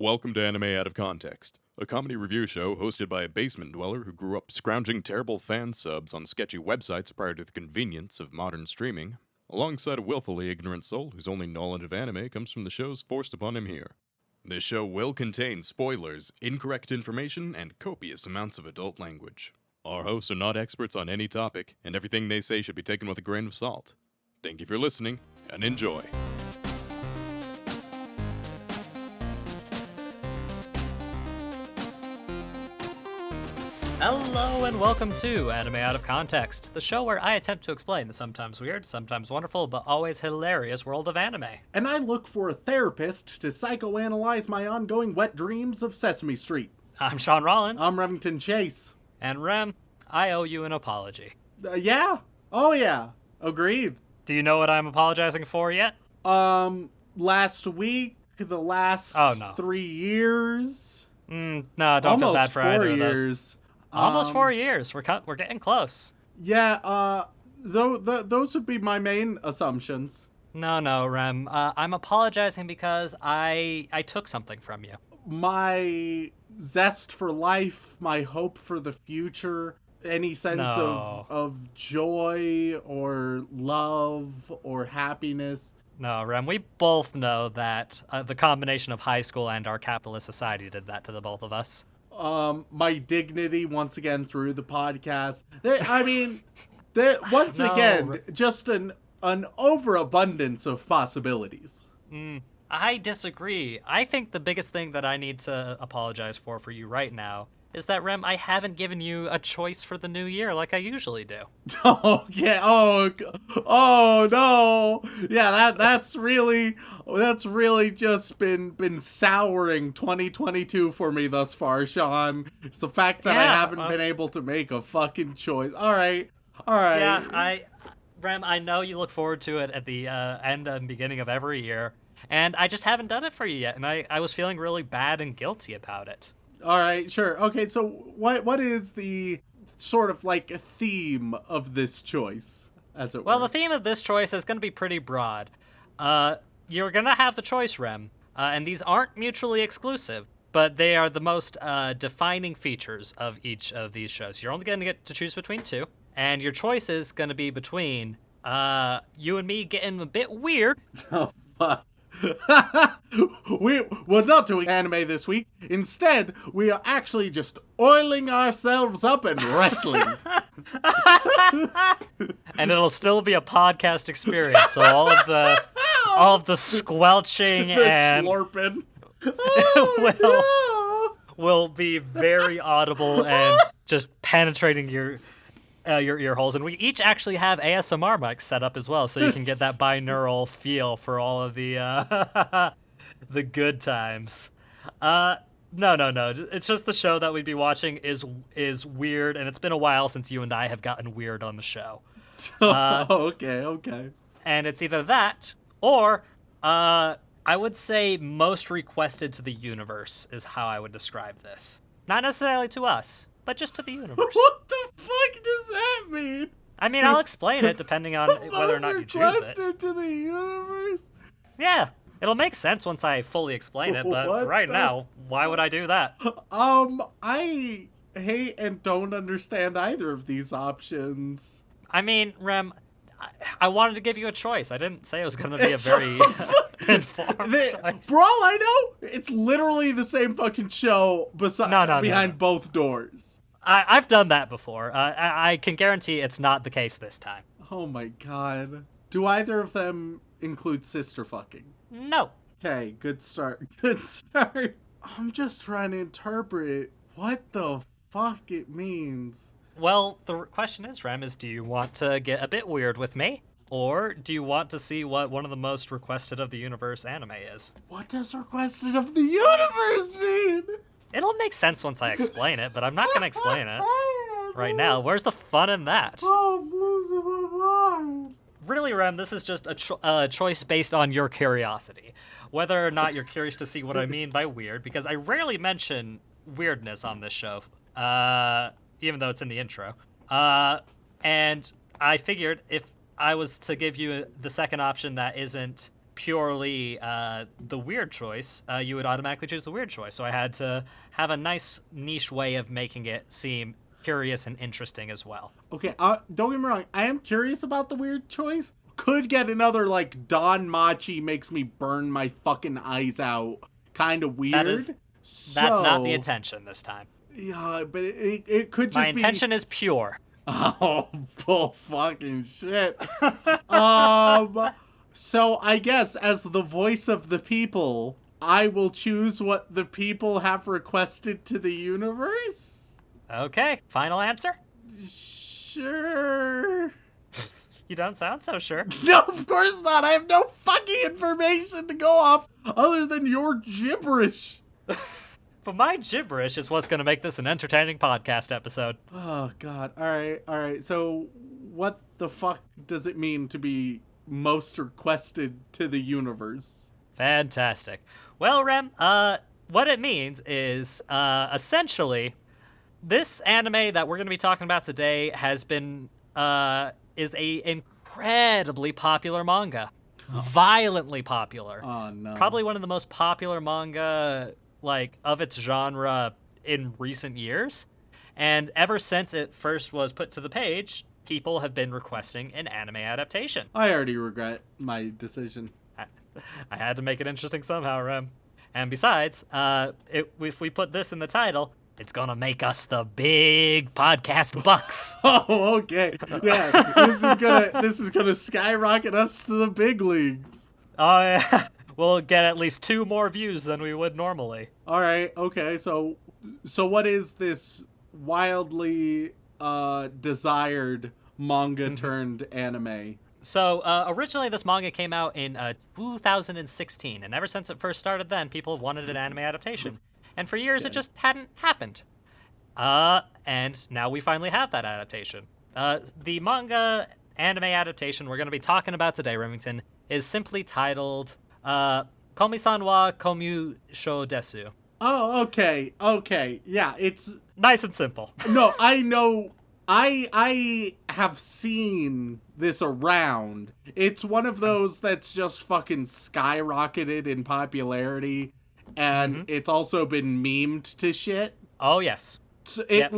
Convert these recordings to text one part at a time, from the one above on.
Welcome to Anime Out of Context, a comedy review show hosted by a basement dweller who grew up scrounging terrible fan subs on sketchy websites prior to the convenience of modern streaming, alongside a willfully ignorant soul whose only knowledge of anime comes from the shows forced upon him here. This show will contain spoilers, incorrect information, and copious amounts of adult language. Our hosts are not experts on any topic, and everything they say should be taken with a grain of salt. Thank you for listening, and enjoy. Hello and welcome to Anime Out of Context, the show where I attempt to explain the sometimes weird, sometimes wonderful, but always hilarious world of anime. And I look for a therapist to psychoanalyze my ongoing wet dreams of Sesame Street. I'm Shaun Rollins. I'm Remington Chase. And Rem, I owe you an apology. Yeah? Oh yeah. Agreed. Do you know what I'm apologizing for yet? Last week, the last 3 years. No, don't feel bad for either of those. Years. Almost 4 years. We're getting close. Yeah, those would be my main assumptions. No, Rem. I'm apologizing because I took something from you. My zest for life, my hope for the future, any sense of joy or love or happiness. No, Rem, we both know that the combination of high school and our capitalist society did that to the both of us. My dignity once again through the podcast. Just an overabundance of possibilities. I disagree. I think the biggest thing that I need to apologize for you right now is that, Rem, I haven't given you a choice for the new year like I usually do. Okay. Oh no. Yeah, that's really just been souring 2022 for me thus far, Shaun. It's the fact that I haven't been able to make a fucking choice. All right. Yeah, Rem, I know you look forward to it at the end and beginning of every year, and I just haven't done it for you yet, and I was feeling really bad and guilty about it. All right, sure. Okay, so what is the sort of like a theme of this choice, as it were? Well, the theme of this choice is going to be pretty broad. You're going to have the choice, Rem, and these aren't mutually exclusive, but they are the most defining features of each of these shows. You're only going to get to choose between two, and your choice is going to be between you and me getting a bit weird. Oh, fuck. We're not doing anime this week. Instead, we are actually just oiling ourselves up and wrestling. And it'll still be a podcast experience, so all of the squelching and slurping will be very audible and just penetrating your ear holes, and we each actually have ASMR mics set up as well, so you can get that binaural feel for all of the the good times. No. It's just the show that we'd be watching is weird, and it's been a while since you and I have gotten weird on the show. Okay. And it's either that or I would say most requested to the universe is how I would describe this. Not necessarily to us, but just to the universe. What the fuck does that mean? I mean, I'll explain it depending on whether or not you choose it. Requested to the universe? Yeah, it'll make sense once I fully explain it, but right now, why would I do that? I hate and don't understand either of these options. I mean, Rem, I wanted to give you a choice. I didn't say it was going to be a very informed choice. For all I know, it's literally the same fucking show behind both doors. I've done that before. I can guarantee it's not the case this time. Oh my god. Do either of them include sister fucking? No. Okay, good start. I'm just trying to interpret what the fuck it means. Well, the question is, Rem, do you want to get a bit weird with me? Or do you want to see what one of the most requested of the universe anime is? What does requested of the universe mean? It'll make sense once I explain it, but I'm not going to explain it right now. Where's the fun in that? Oh, I'm losing my mind. Really, Rem, this is just a choice based on your curiosity. Whether or not you're curious to see what I mean by weird, because I rarely mention weirdness on this show, even though it's in the intro. And I figured if I was to give you the second option that isn't purely the weird choice, you would automatically choose the weird choice. So I had to have a nice niche way of making it seem curious and interesting as well. Okay, don't get me wrong. I am curious about the weird choice. Could get another, like, Don Machi makes me burn my fucking eyes out kind of weird. That's not the intention this time. Yeah, but it could just My intention is pure. Oh, bull fucking shit. So I guess as the voice of the people, I will choose what the people have requested to the universe? Okay, final answer? Sure. You don't sound so sure. No, of course not. I have no fucking information to go off other than your gibberish. But my gibberish is what's going to make this an entertaining podcast episode. Oh, God. All right. So what the fuck does it mean to be most requested to the universe? Fantastic. Well, Rem, what it means is essentially this anime that we're going to be talking about today has been is a incredibly popular manga. Violently popular. Oh, no. Probably one of the most popular manga, like, of its genre in recent years. And ever since it first was put to the page, people have been requesting an anime adaptation. I already regret my decision. I had to make it interesting somehow, Rem. And besides, if we put this in the title, it's gonna make us the big podcast bucks. Oh, okay. Yeah, this is gonna skyrocket us to the big leagues. Oh yeah, we'll get at least 2 more views than we would normally. All right. Okay. So what is this wildly desired manga turned anime? So originally this manga came out in 2016, and ever since it first started then, people have wanted an anime adaptation. And for years it just hadn't happened. And now we finally have that adaptation. The manga anime adaptation we're going to be talking about today, Remington, is simply titled Komi-san wa Komyu-sho desu. Oh, okay. Yeah, it's Nice and simple. no. I know. I have seen this around. It's one of those that's just fucking skyrocketed in popularity, and it's also been memed to shit. Oh, yes. So it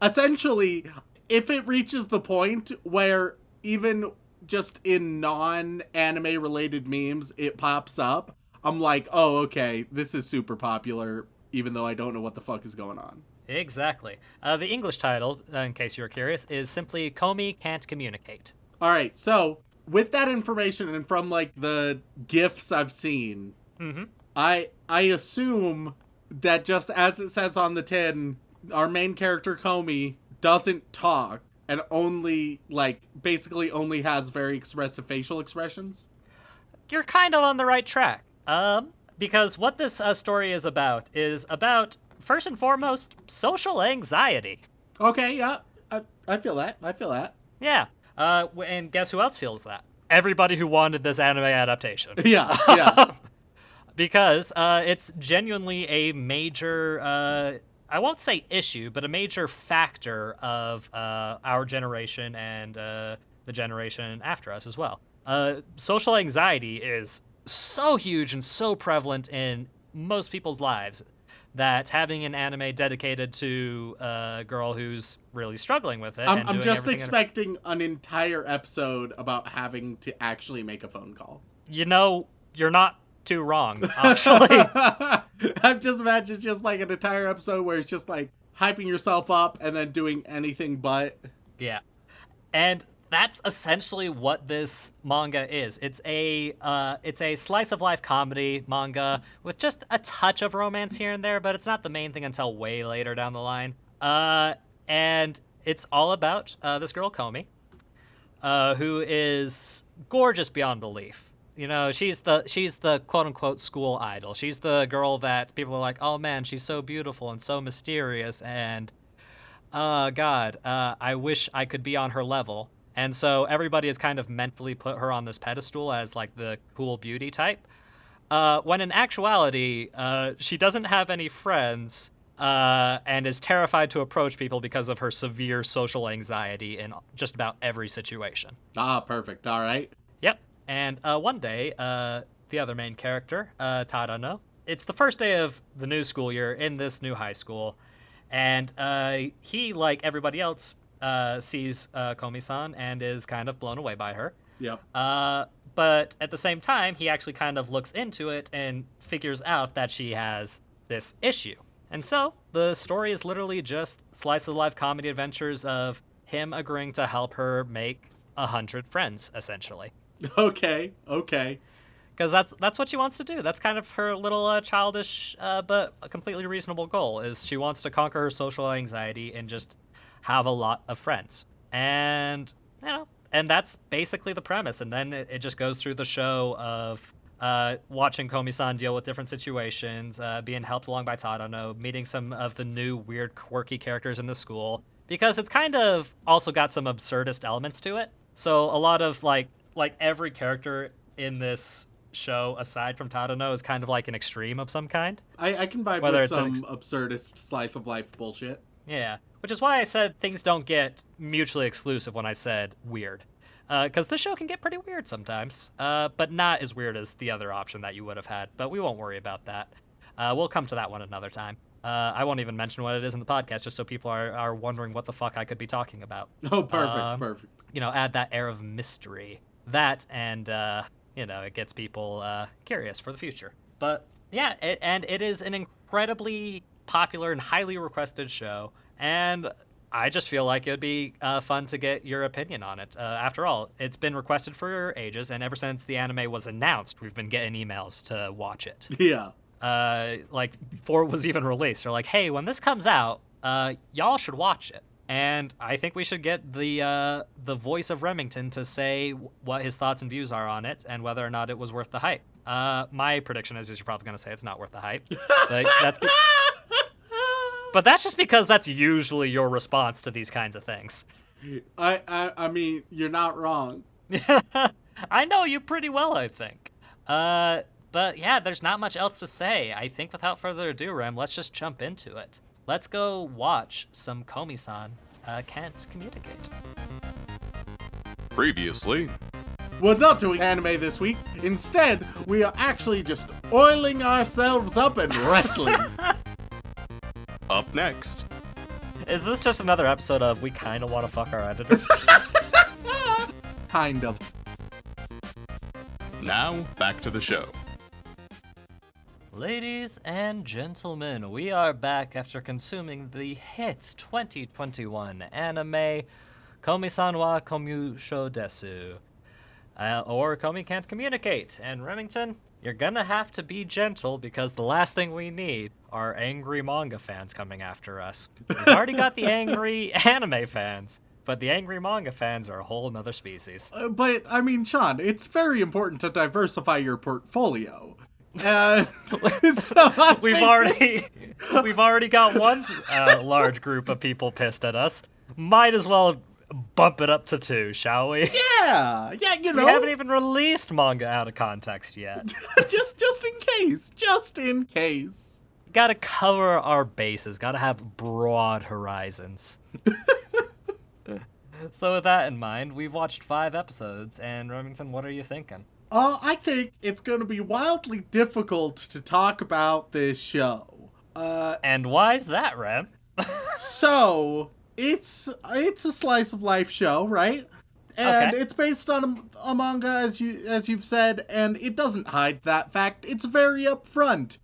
essentially, if it reaches the point where even just in non-anime related memes it pops up, I'm like, oh, okay, this is super popular, even though I don't know what the fuck is going on. Exactly. The English title, in case you're curious, is simply Komi Can't Communicate. All right, so with that information and from like the GIFs I've seen, I assume that just as it says on the tin, our main character Komi doesn't talk and only basically only has very expressive facial expressions. You're kind of on the right track. Because what this story is about first and foremost social anxiety. Okay, yeah, I feel that. Yeah. And guess who else feels that? Everybody who wanted this anime adaptation. Yeah. Because it's genuinely a major, I won't say issue, but a major factor of our generation and the generation after us as well. Social anxiety is so huge and so prevalent in most people's lives that having an anime dedicated to a girl who's really struggling with it. I'm just expecting an entire episode about having to actually make a phone call. You know, you're not too wrong, actually. I'm just imagining just like an entire episode where it's just like hyping yourself up and then doing anything but. Yeah. And that's essentially what this manga is. It's a slice of life comedy manga with just a touch of romance here and there, but it's not the main thing until way later down the line. And it's all about this girl Komi, who is gorgeous beyond belief. You know, she's the quote unquote school idol. She's the girl that people are like, oh man, she's so beautiful and so mysterious, and God, I wish I could be on her level. And so everybody has kind of mentally put her on this pedestal as like the cool beauty type. When in actuality, she doesn't have any friends and is terrified to approach people because of her severe social anxiety in just about every situation. Ah, perfect. All right. Yep. And one day, the other main character, Tadano, it's the first day of the new school year in this new high school, and he, like everybody else, sees Komi-san and is kind of blown away by her. Yep. But at the same time, he actually kind of looks into it and figures out that she has this issue. And so the story is literally just slice of life comedy adventures of him agreeing to help her make 100 friends, essentially. Okay. Because that's what she wants to do. That's kind of her little childish but a completely reasonable goal, is she wants to conquer her social anxiety and just have a lot of friends. And, and that's basically the premise. And then it just goes through the show of watching Komi-san deal with different situations, being helped along by Tadano, meeting some of the new weird, quirky characters in the school. Because it's kind of also got some absurdist elements to it. So a lot of, like every character in this show, aside from Tadano, is kind of like an extreme of some kind. I can vibe Whether with it's some absurdist slice of life bullshit. Yeah, which is why I said things don't get mutually exclusive when I said weird. Because the show can get pretty weird sometimes, but not as weird as the other option that you would have had. But we won't worry about that. We'll come to that one another time. I won't even mention what it is in the podcast, just so people are wondering what the fuck I could be talking about. Oh, perfect. Add that air of mystery. That and, it gets people curious for the future. But, yeah, it is an incredibly popular and highly requested show, and I just feel like it would be fun to get your opinion on it. After all, it's been requested for ages, and ever since the anime was announced, we've been getting emails to watch it. Yeah. Before it was even released. They're like, hey, when this comes out, y'all should watch it. And I think we should get the voice of Remington to say what his thoughts and views are on it and whether or not it was worth the hype. My prediction is you're probably going to say it's not worth the hype. But that's just because that's usually your response to these kinds of things. I mean, you're not wrong. I know you pretty well, I think. But yeah, there's not much else to say. I think without further ado, Rem, let's just jump into it. Let's go watch some Komi-san Can't Communicate. Previously, We're not doing anime this week. Instead, we are actually just oiling ourselves up and wrestling. up next. Is this just another episode of We Kinda Wanna Fuck Our Editor? Kind of. Now, back to the show. Ladies and gentlemen, we are back after consuming the hit 2021 anime Komi-san wa Komusho desu, or Komi Can't Communicate. And Remington, you're gonna have to be gentle because the last thing we need are angry manga fans coming after us. We've already got the angry anime fans, but the angry manga fans are a whole nother species. But, I mean, Shaun, it's very important to diversify your portfolio. So We've already got one large group of people pissed at us. Might as well bump it up to 2, shall we? Yeah, you know. We haven't even released manga out of context yet. just in case. Gotta cover our bases. Gotta have broad horizons. So with that in mind, we've watched 5 episodes, and Remington, what are you thinking? I think it's going to be wildly difficult to talk about this show. And why's that, Rem? So, it's a slice of life show, right? And Okay. it's based on a manga, as you've said, and it doesn't hide that fact. It's very upfront.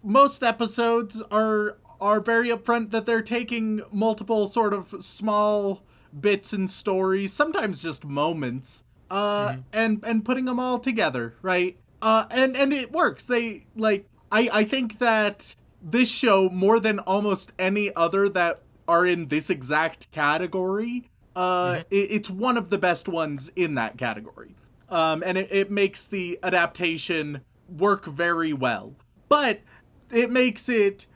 Most episodes are very upfront that they're taking multiple sort of small bits and stories, sometimes just moments, and putting them all together, right? And it works. I think that this show, more than almost any other that are in this exact category, it's one of the best ones in that category. And it makes the adaptation work very well. But it makes it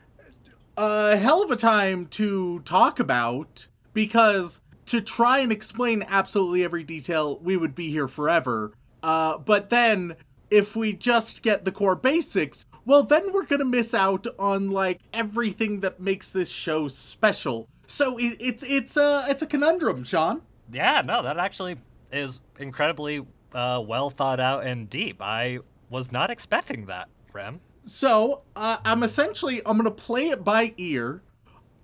a hell of a time to talk about, because to try and explain absolutely every detail, we would be here forever. But then, if we just get the core basics, well, then we're gonna miss out on, like, everything that makes this show special. So it's a conundrum, Shaun. Yeah, no, that actually is incredibly well thought out and deep. I was not expecting that, Rem. So, I'm going to play it by ear.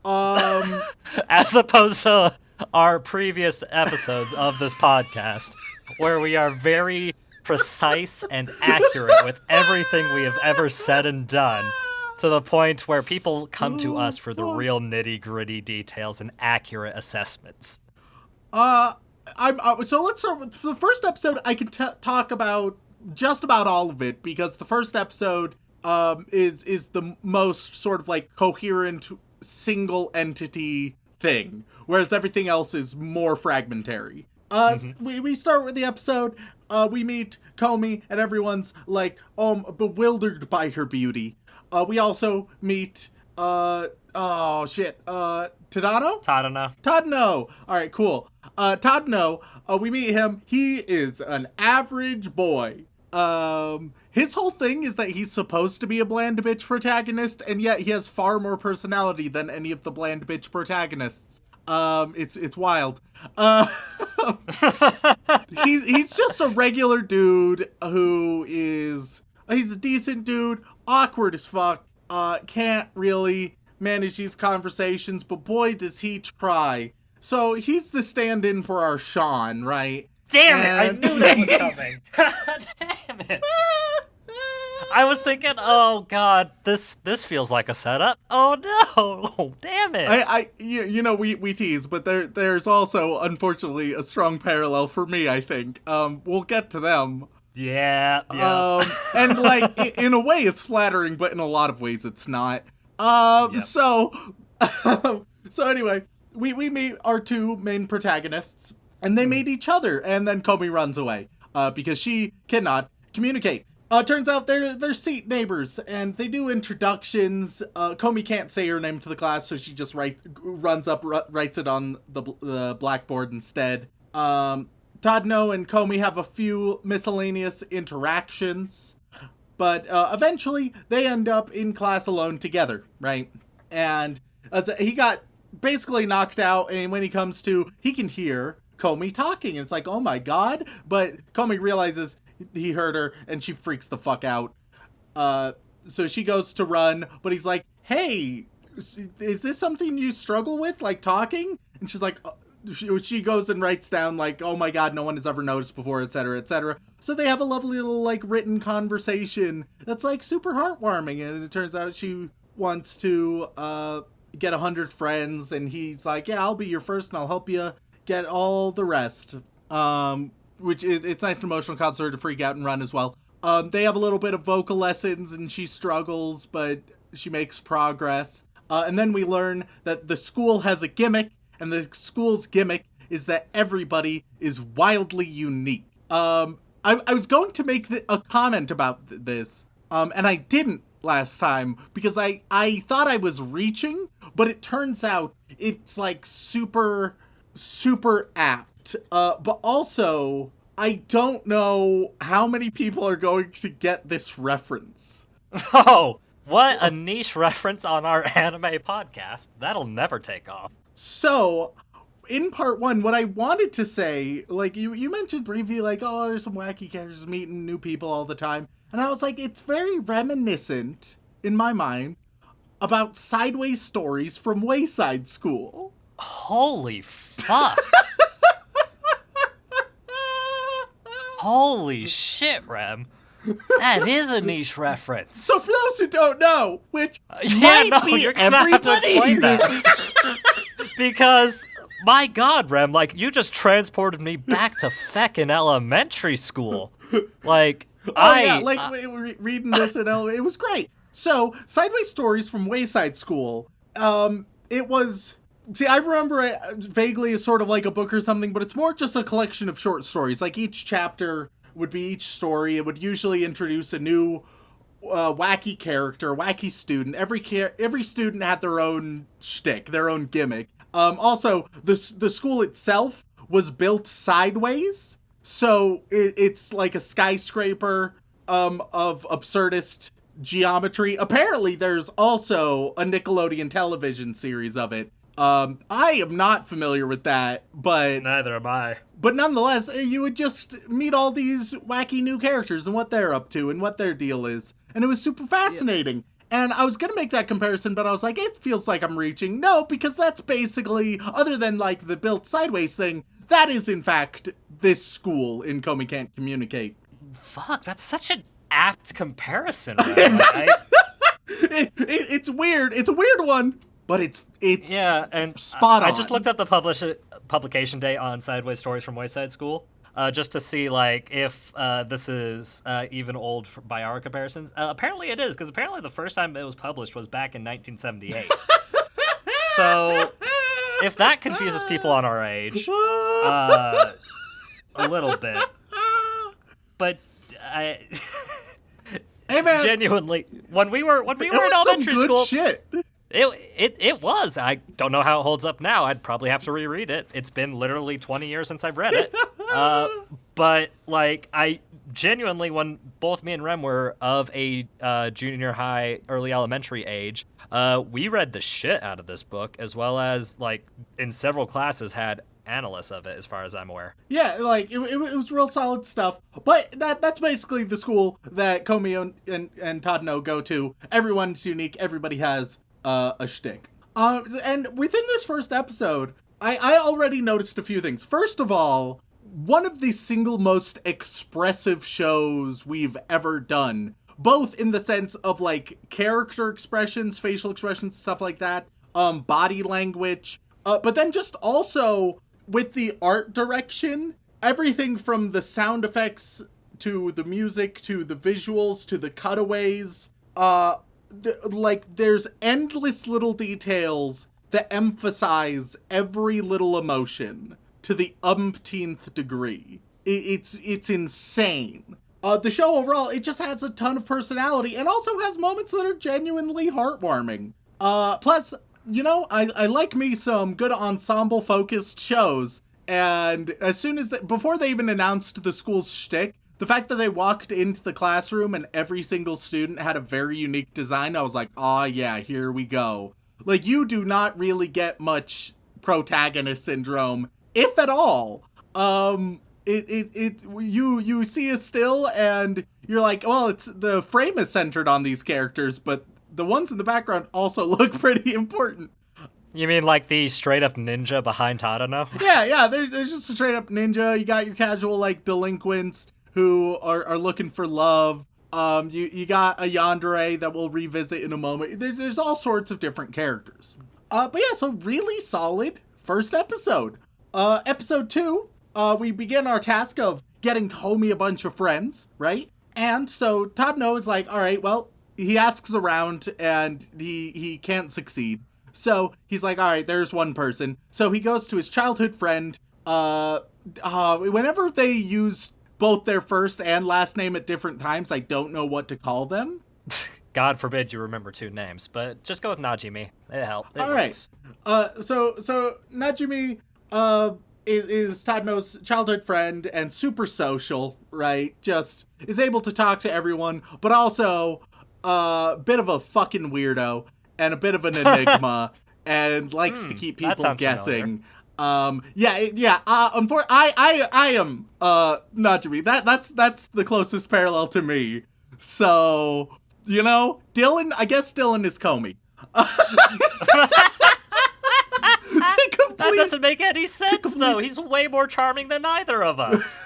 As opposed to our previous episodes of this podcast, where we are very precise and accurate with everything we have ever said and done, to the point where people come to us for the real nitty-gritty details and accurate assessments. So let's start with the first episode. I can talk about just about all of it, because the first episode is the most sort of like coherent single entity thing, whereas everything else is more fragmentary. We start with the episode. We meet Komi, and everyone's like bewildered by her beauty. We also meet Tadano? Tadano. All right, cool. Tadano, we meet him. He is an average boy. His whole thing is that he's supposed to be a bland bitch protagonist, and yet he has far more personality than any of the bland bitch protagonists. It's wild. He's just a regular dude he's a decent dude, awkward as fuck, can't really manage these conversations, but boy does he try. So he's the stand-in for our Shaun, right? Damn it! I knew that was coming. Damn it! I was thinking, oh god, this feels like a setup. Oh no! Damn it! We tease, but there's also unfortunately a strong parallel for me. I think we'll get to them. Yeah. And like in a way it's flattering, but in a lot of ways it's not. Yep. So anyway, we meet our two main protagonists, and they meet each other, and then Komi runs away because she cannot communicate. Turns out they're seat neighbors, and they do introductions. Komi can't say her name to the class, so she just writes it on the blackboard instead. Tadano and Komi have a few miscellaneous interactions, but eventually they end up in class alone together, right? And he got basically knocked out, and when he comes to, he can hear Komi talking. It's like, oh my god, but Komi realizes he heard her, and she freaks the fuck out. So she goes to run, but he's like, hey, is this something you struggle with, like talking? And she's like, she goes and writes down like, oh my god, no one has ever noticed before, etc., etc. So they have a lovely little like written conversation that's like super heartwarming, and it turns out she wants to get 100 friends, and he's like, yeah, I'll be your first, and I'll help you get all the rest. Which is, it's nice and emotional, causes her to freak out and run as well. They have a little bit of vocal lessons, and she struggles, but she makes progress. And then we learn that the school has a gimmick, and the school's gimmick is that everybody is wildly unique. I was going to make a comment about this, and I didn't last time, because I thought I was reaching, but it turns out it's like super, super apt. But also, I don't know how many people are going to get this reference. Oh, what a niche reference on our anime podcast. That'll never take off. So, in part one, what I wanted to say, like, you mentioned briefly, like, oh, there's some wacky characters meeting new people all the time. And I was like, it's very reminiscent, in my mind, about sideways stories from Wayside School. Holy fuck. Holy shit, Rem. That is a niche reference. So for those who don't know, which you're gonna have to explain that. Because, my god, Rem, like, you just transported me back to feckin' elementary school. Like, reading this in it was great. So, Sideways Stories from Wayside School, it was... See, I remember it vaguely as sort of like a book or something, but it's more just a collection of short stories. Like, each chapter would be each story. It would usually introduce a new wacky character, wacky student. Every student had their own shtick, their own gimmick. Also, the school itself was built sideways, so it's like a skyscraper of absurdist geometry. Apparently, there's also a Nickelodeon television series of it. I am not familiar with that, but Neither am I. But nonetheless, you would just meet all these wacky new characters and what they're up to and what their deal is. And it was super fascinating. And I was going to make that comparison, but I was like, it feels like I'm reaching. No, because that's basically, other than like the built sideways thing, that is in fact this school in Komi Can't Communicate. Fuck, that's such an apt comparison, right? It's weird. It's a weird one, but it's Yeah, and spot on. I just looked up the publication date on Sideways Stories from Wayside School, just to see like if this is even old by our comparisons. Apparently it is, because apparently the first time it was published was back in 1978. So if that confuses people on our age, a little bit, but I. Hey man, Genuinely, when we were in was elementary some good school, shit. It was. I don't know how it holds up now. I'd probably have to reread it. It's been literally 20 years since I've read it. But like, I genuinely, when both me and Rem were of a junior high, early elementary age, we read the shit out of this book, as well as like in several classes had analysts of it, as far as I'm aware. Yeah, like it was real solid stuff. But that's basically the school that Komi and Tadano go to. Everyone's unique. Everybody has a shtick. And within this first episode, I already noticed a few things. First of all, one of the single most expressive shows we've ever done, both in the sense of like character expressions, facial expressions, stuff like that, body language, but then just also with the art direction, everything from the sound effects to the music to the visuals to the cutaways, there's endless little details that emphasize every little emotion to the umpteenth degree. It's insane. The show overall, it just has a ton of personality and also has moments that are genuinely heartwarming. Plus, you know, I like me some good ensemble-focused shows, and as soon as before they even announced the school's shtick, the fact that they walked into the classroom and every single student had a very unique design, I was like, aw, yeah, here we go. Like, you do not really get much protagonist syndrome, if at all. You see a still, and you're like, well, it's the frame is centered on these characters, but the ones in the background also look pretty important. You mean like the straight up ninja behind Tadano? Yeah, there's just a straight up ninja. You got your casual like delinquents who are looking for love. You got a yandere that we'll revisit in a moment. There's all sorts of different characters. But yeah, so really solid first episode. Episode 2, we begin our task of getting Komi a bunch of friends, right? And so Tadano is like, all right, well, he asks around and he can't succeed. So he's like, all right, there's one person. So he goes to his childhood friend. Whenever they use both their first and last name at different times, I don't know what to call them. God forbid you remember two names, but just go with Najimi. It helps. All right. So Najimi is Tadano's childhood friend and super social, right? Just is able to talk to everyone, but also a bit of a fucking weirdo and a bit of an enigma and likes to keep people guessing. Unfortunately, I am Najimi. That's the closest parallel to me. So, you know, Dylan, I guess Dylan is Komi. That doesn't make any sense, though. He's way more charming than either of us.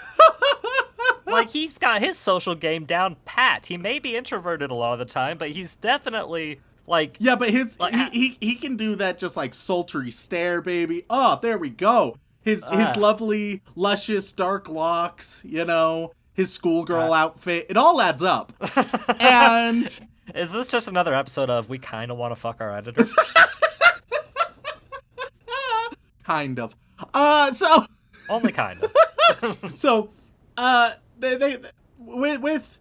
Like, he's got his social game down pat. He may be introverted a lot of the time, but he's definitely, like... Yeah, but he can do that just, like, sultry stare, baby. Oh, there we go. His lovely, luscious, dark locks, you know, his schoolgirl outfit. It all adds up. And... Is this just another episode of We Kind of Want to Fuck Our Editor? Kind of. Only kind of. So, they with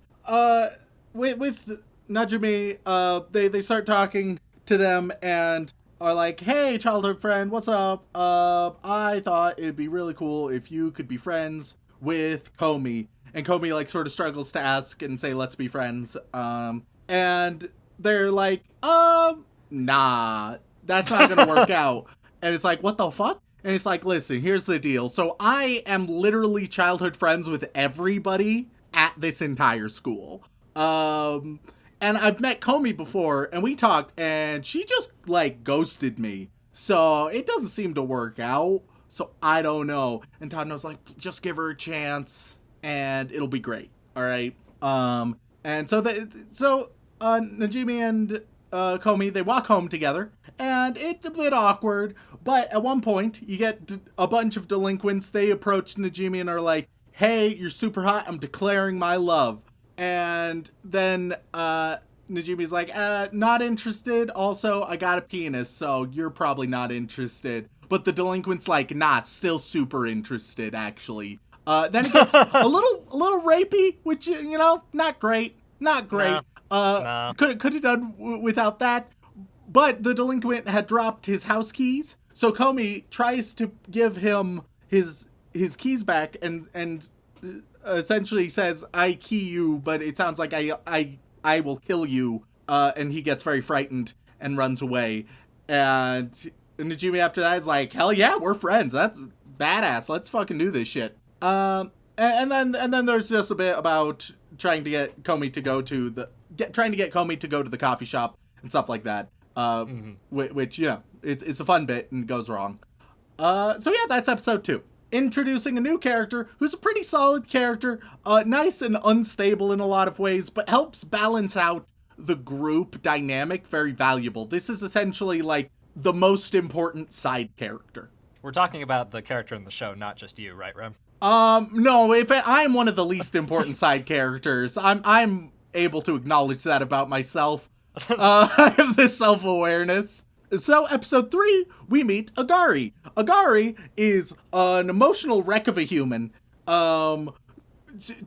Najimi, they start talking to them and are like, hey, childhood friend, what's up? I thought it'd be really cool if you could be friends with Komi. And Komi, like, sort of struggles to ask and say, let's be friends. And they're like, nah, that's not gonna work out. And it's like, what the fuck? And it's like, listen, here's the deal. So I am literally childhood friends with everybody at this entire school. And I've met Komi before, and we talked, and she just, like, ghosted me. So it doesn't seem to work out. So I don't know. And Tadano's like, just give her a chance, and it'll be great. All right. And so Najimi and Komi, they walk home together, and it's a bit awkward, but at one point, you get a bunch of delinquents. They approach Najimi and are like, hey, you're super hot, I'm declaring my love. And then Najimi's like, not interested, also, I got a penis, so you're probably not interested. But the delinquent's like, nah, still super interested, actually. Then it gets a little rapey, which, you know, not great. Not great. No. Could have done without that. But the delinquent had dropped his house keys, so Komi tries to give him his keys back and essentially says, I key you, but it sounds like I will kill you. And he gets very frightened and runs away. And Najimi after that is like, hell yeah, we're friends. That's badass. Let's fucking do this shit. And then there's just a bit about trying to get Komi to go to the coffee shop and stuff like that. Which, you know, it's a fun bit and goes wrong. So yeah, that's episode 2. Introducing a new character who's a pretty solid character, nice and unstable in a lot of ways, but helps balance out the group dynamic very valuable. This is essentially like the most important side character. We're talking about the character in the show, not just you, right, Rem? No, I'm one of the least important side characters. I'm able to acknowledge that about myself. I have this self-awareness. So, episode 3, we meet Agari. Agari is an emotional wreck of a human. To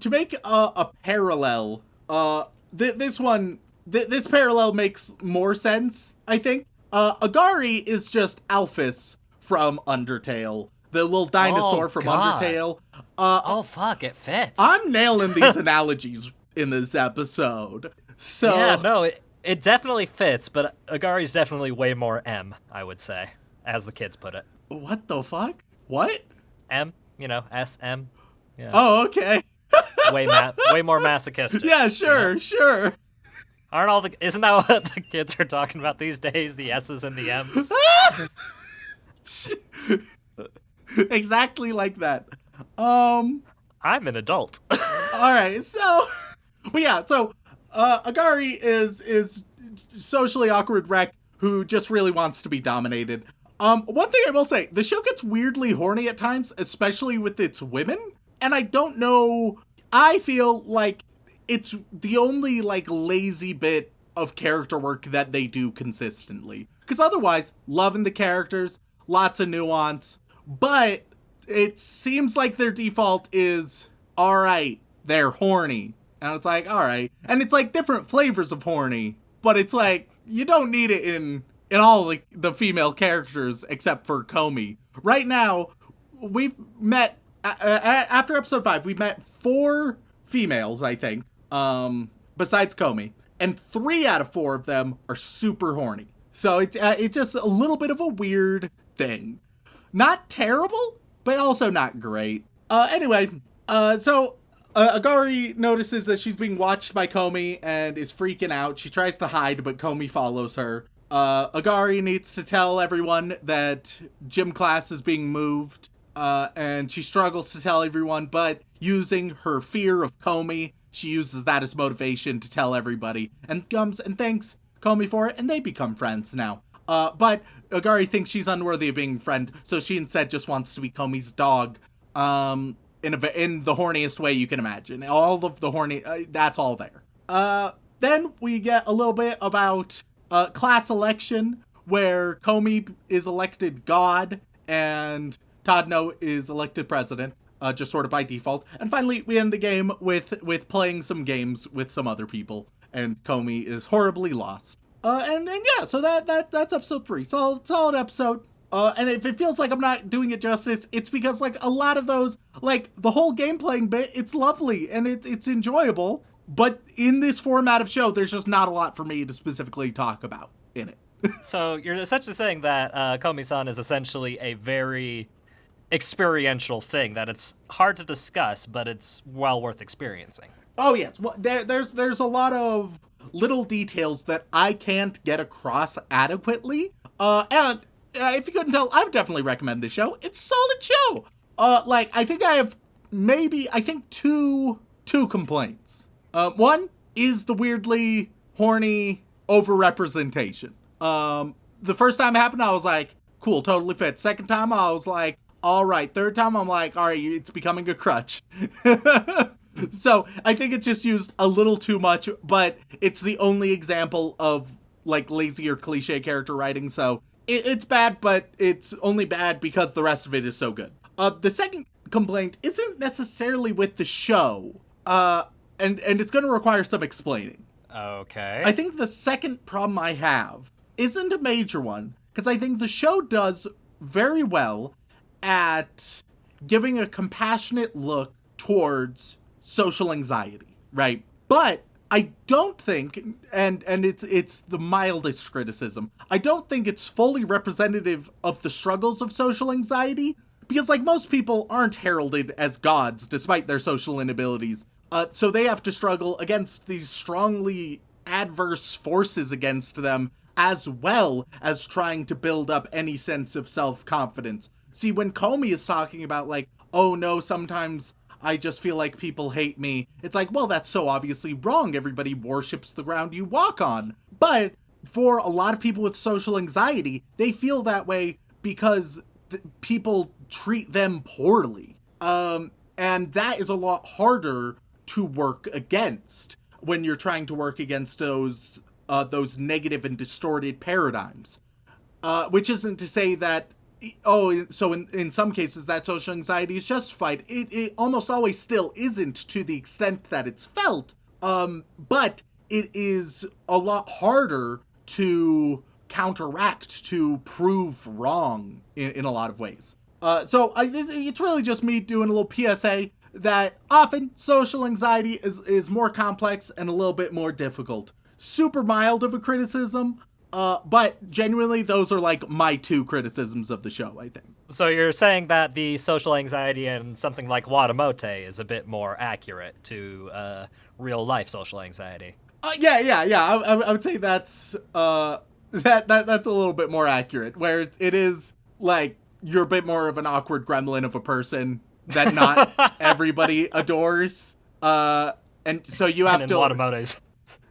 make a parallel, this parallel makes more sense, I think. Agari is just Alphys from Undertale. The little dinosaur from God. Undertale. Oh, fuck, it fits. I'm nailing these analogies in this episode. So Yeah, no, it definitely fits, but Agari's definitely way more M, I would say, as the kids put it. what the fuck? What? M, you know, S-M. Yeah. Oh, okay. Way more masochistic. Yeah, sure. Isn't that what the kids are talking about these days? The S's and the M's? Exactly like that. I'm an adult. Alright, so Agari is socially awkward wreck who just really wants to be dominated. One thing I will say, the show gets weirdly horny at times, especially with its women, and I don't know, I feel like it's the only, like, lazy bit of character work that they do consistently. Because otherwise, loving the characters, lots of nuance, but it seems like their default is, alright, they're horny. And it's like, alright. And it's like different flavors of horny, but it's like, you don't need it in all like the female characters except for Komi. Right now, we've met, after episode 5, we've met 4 females, I think, besides Komi. And 3 out of 4 of them are super horny. So it's just a little bit of a weird thing. Not terrible, but also not great. Anyway, so Agari notices that she's being watched by Komi and is freaking out. She tries to hide, but Komi follows her. Agari needs to tell everyone that gym class is being moved, and she struggles to tell everyone, but using her fear of Komi, she uses that as motivation to tell everybody, and comes and thanks Komi for it, and they become friends now. But Agari thinks she's unworthy of being a friend, so she instead just wants to be Komi's dog, in the horniest way you can imagine. All of the horny, that's all there. Then we get a little bit about class election, where Komi is elected god, and Tadano is elected president, just sort of by default. And finally, we end the game with playing some games with some other people, and Komi is horribly lost. And yeah, so that's episode 3. Solid episode. And if it feels like I'm not doing it justice, it's because, like, a lot of those, like, the whole game playing bit, it's lovely, and it's enjoyable, but in this format of show, there's just not a lot for me to specifically talk about in it. So you're essentially saying that Komi-san is essentially a very experiential thing, that it's hard to discuss, but it's well worth experiencing. Oh yes, well, there's a lot of little details that I can't get across adequately. And if you couldn't tell, I would definitely recommend this show. It's a solid show. Like I think I have two complaints. One is the weirdly horny overrepresentation. The first time it happened, I was like, cool, totally fits. Second time, I was like, all right. Third time, I'm like, all right, it's becoming a crutch. So I think it's just used a little too much, but it's the only example of like lazy or cliche character writing. So it's bad, but it's only bad because the rest of it is so good. The second complaint isn't necessarily with the show, and it's going to require some explaining. Okay. I think the second problem I have isn't a major one, because I think the show does very well at giving a compassionate look towards social anxiety, right? But I don't think, and it's the mildest criticism, I don't think it's fully representative of the struggles of social anxiety, because like most people aren't heralded as gods despite their social inabilities. So they have to struggle against these strongly adverse forces against them, as well as trying to build up any sense of self-confidence. See, when Komi is talking about like, oh no, sometimes I just feel like people hate me, it's like, well, that's so obviously wrong. Everybody worships the ground you walk on. But for a lot of people with social anxiety, they feel that way because people treat them poorly. And that is a lot harder to work against when you're trying to work against those negative and distorted paradigms. Which isn't to say that, so in some cases that social anxiety is justified. It almost always still isn't, to the extent that it's felt. But it is a lot harder to counteract, to prove wrong in a lot of ways. So it's really just me doing a little PSA that often social anxiety is more complex and a little bit more difficult. Super mild of a criticism, but genuinely those are like my two criticisms of the show, I think. So you're saying that the social anxiety in something like Watamote is a bit more accurate to real life social anxiety? Yeah. I would say that's that's a little bit more accurate, where it is like you're a bit more of an awkward gremlin of a person that not everybody adores. And so you have to Watamote's.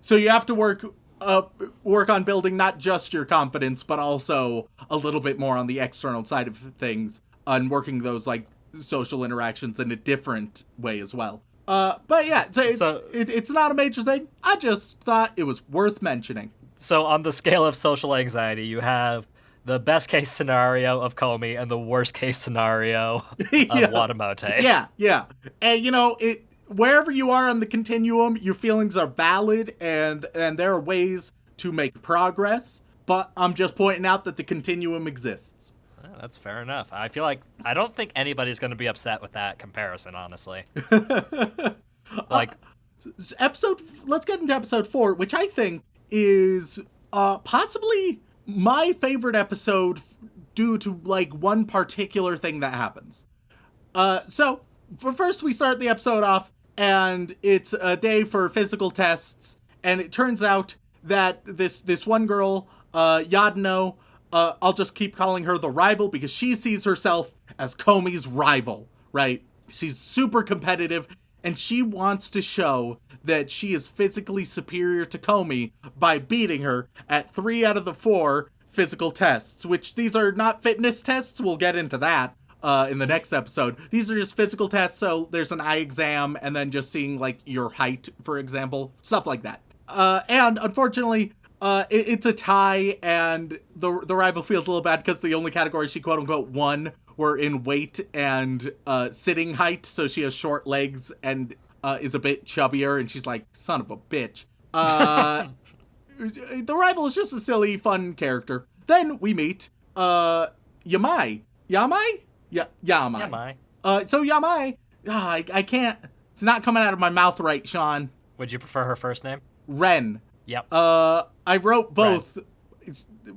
So you have to work on building not just your confidence, but also a little bit more on the external side of things, and working those like social interactions in a different way as well. But yeah, it's not a major thing. I just thought it was worth mentioning. So on the scale of social anxiety, you have the best case scenario of Komi and the worst case scenario of Watamote. Yeah. And wherever you are on the continuum, your feelings are valid, and there are ways to make progress. But I'm just pointing out that the continuum exists. Well, that's fair enough. I feel like I don't think anybody's going to be upset with that comparison, honestly. Let's get into episode 4, which I think is possibly my favorite episode due to like one particular thing that happens. So first we start the episode off, and it's a day for physical tests, and it turns out that this one girl, Yadno, I'll just keep calling her the rival because she sees herself as Komi's rival, right? She's super competitive, and she wants to show that she is physically superior to Komi by beating her at 3 out of the 4 physical tests, which these are not fitness tests. We'll get into that in the next episode. These are just physical tests, so there's an eye exam and then just seeing like your height, for example, stuff like that. And unfortunately, it's a tie, and the rival feels a little bad because the only categories she quote-unquote won were in weight and sitting height, so she has short legs and is a bit chubbier, and she's like, son of a bitch. The rival is just a silly, fun character. Then we meet Yamai. Yamai? Yeah, Yamai. So Yamai, I can't, it's not coming out of my mouth right, Shaun. Would you prefer her first name? Ren. Yep. I wrote both. Ren.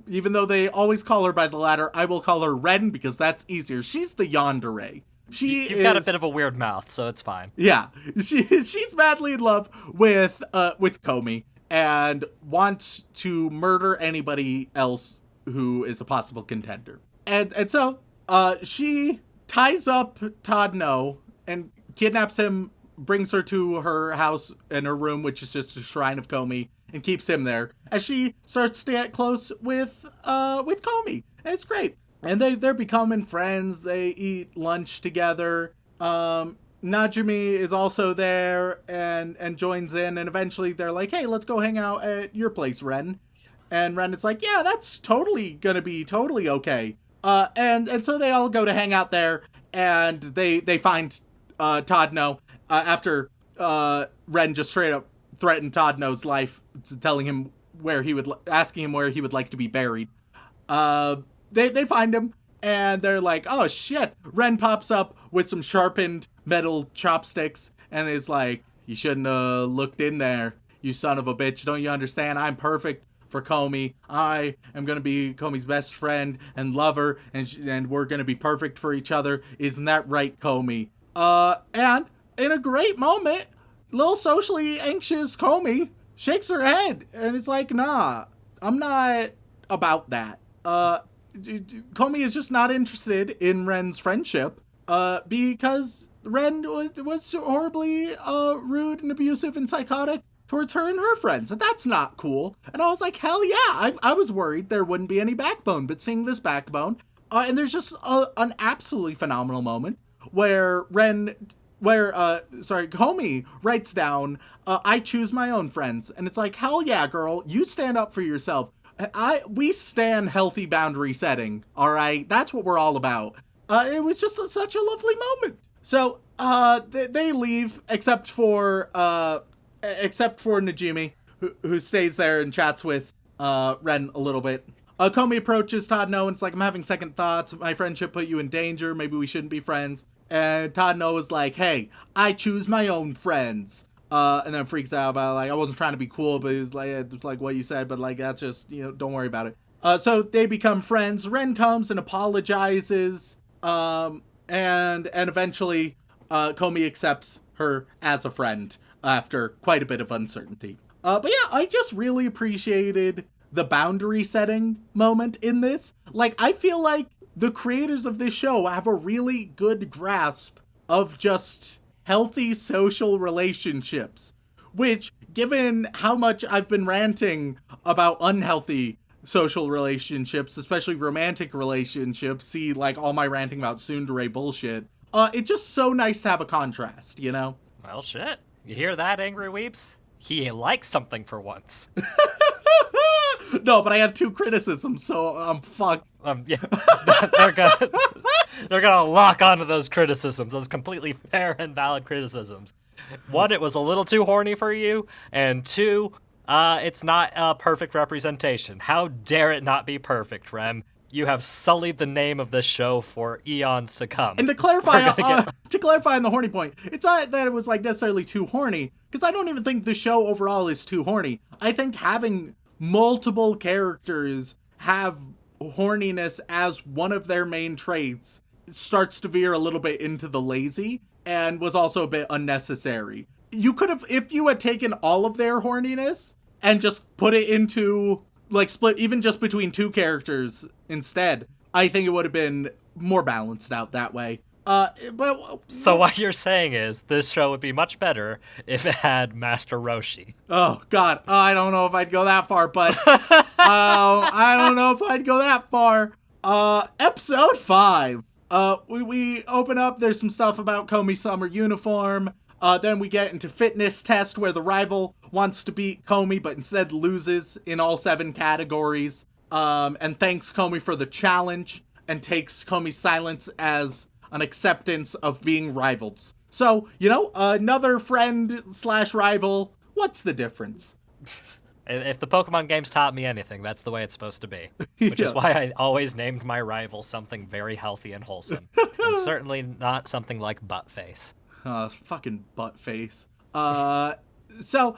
even though they always call her by the latter, I will call her Ren because that's easier. She's the yandere. You've got a bit of a weird mouth, so it's fine. Yeah, she's madly in love with Komi and wants to murder anybody else who is a possible contender. And so she ties up Todd No and kidnaps him, brings her to her house and her room, which is just a shrine of Komi, and keeps him there as she starts to get close with Komi. And it's great. And they're becoming friends. They eat lunch together. Najimi is also there and joins in. And eventually they're like, hey, let's go hang out at your place, Ren. And Ren is like, yeah, that's totally gonna be totally okay. And so they all go to hang out there. And they find Todd No after Ren just straight up threatened Todd No's life, telling him asking him where he would like to be buried. They find him, and they're like, oh shit. Ren pops up with some sharpened metal chopsticks and is like, you shouldn't have looked in there, you son of a bitch. Don't you understand? I'm perfect for Komi. I am going to be Komi's best friend and lover, and we're going to be perfect for each other. Isn't that right, Komi? And in a great moment, little socially anxious Komi shakes her head and is like, nah, I'm not about that. Komi is just not interested in Ren's friendship, because Ren was horribly rude and abusive and psychotic towards her and her friends, and that's not cool. And I was like, hell yeah, I was worried there wouldn't be any backbone, but seeing this backbone, and there's just an absolutely phenomenal moment where Komi writes down, I choose my own friends, and it's like, hell yeah, girl, you stand up for yourself. We stand healthy boundary setting, all right? That's what we're all about. It was just such a lovely moment. So, they leave, except for Najimi, who stays there and chats with Ren a little bit. Komi approaches Todd No and it's like, I'm having second thoughts. My friendship put you in danger. Maybe we shouldn't be friends. And Todd No is like, hey, I choose my own friends. And then freaks out about, like, I wasn't trying to be cool, but it's like what you said, but like, that's just, don't worry about it. So they become friends. Ren comes and apologizes. And eventually, Komi accepts her as a friend after quite a bit of uncertainty. But yeah, I just really appreciated the boundary setting moment in this. Like, I feel like the creators of this show have a really good grasp of just healthy social relationships, which, given how much I've been ranting about unhealthy social relationships, especially romantic relationships, see, like, all my ranting about tsundere bullshit, it's just so nice to have a contrast, Well, shit. You hear that, Angry Weeps? He likes something for once. No, but I have 2 criticisms, so I'm fucked. Yeah, they're gonna lock onto those criticisms, those completely fair and valid criticisms. 1, it was a little too horny for you, and 2, it's not a perfect representation. How dare it not be perfect, Rem? You have sullied the name of this show for eons to come. And to clarify on the horny point, it's not that it was like necessarily too horny, because I don't even think the show overall is too horny. I think having multiple characters have horniness as one of their main traits starts to veer a little bit into the lazy and was also a bit unnecessary. You could have, if you had taken all of their horniness and just put it into, like, split even just between 2 characters instead, I think it would have been more balanced out that way. So what you're saying is this show would be much better if it had Master Roshi. Oh, God. I don't know if I'd go that far, but I don't know if I'd go that far. Episode 5. We open up. There's some stuff about Komi's summer uniform. Then we get into fitness test where the rival wants to beat Komi, but instead loses in all 7 categories. And thanks Komi for the challenge and takes Komi's silence as an acceptance of being rivals. So, another friend/rival, what's the difference? If the Pokemon games taught me anything, that's the way it's supposed to be. Which is why I always named my rival something very healthy and wholesome. And certainly not something like Buttface. Fucking Buttface. So,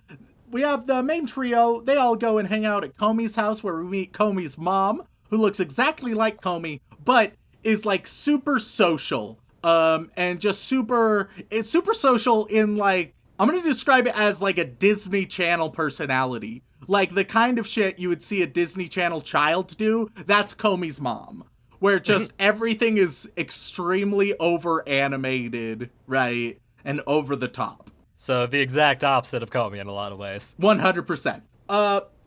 we have the main trio. They all go and hang out at Komi's house, where we meet Komi's mom, who looks exactly like Komi, but is like super social. And just it's super social in like, I'm going to describe it as like a Disney Channel personality. Like the kind of shit you would see a Disney Channel child do, that's Komi's mom. Where just everything is extremely over animated, right? And over the top. So the exact opposite of Komi in a lot of ways. 100%.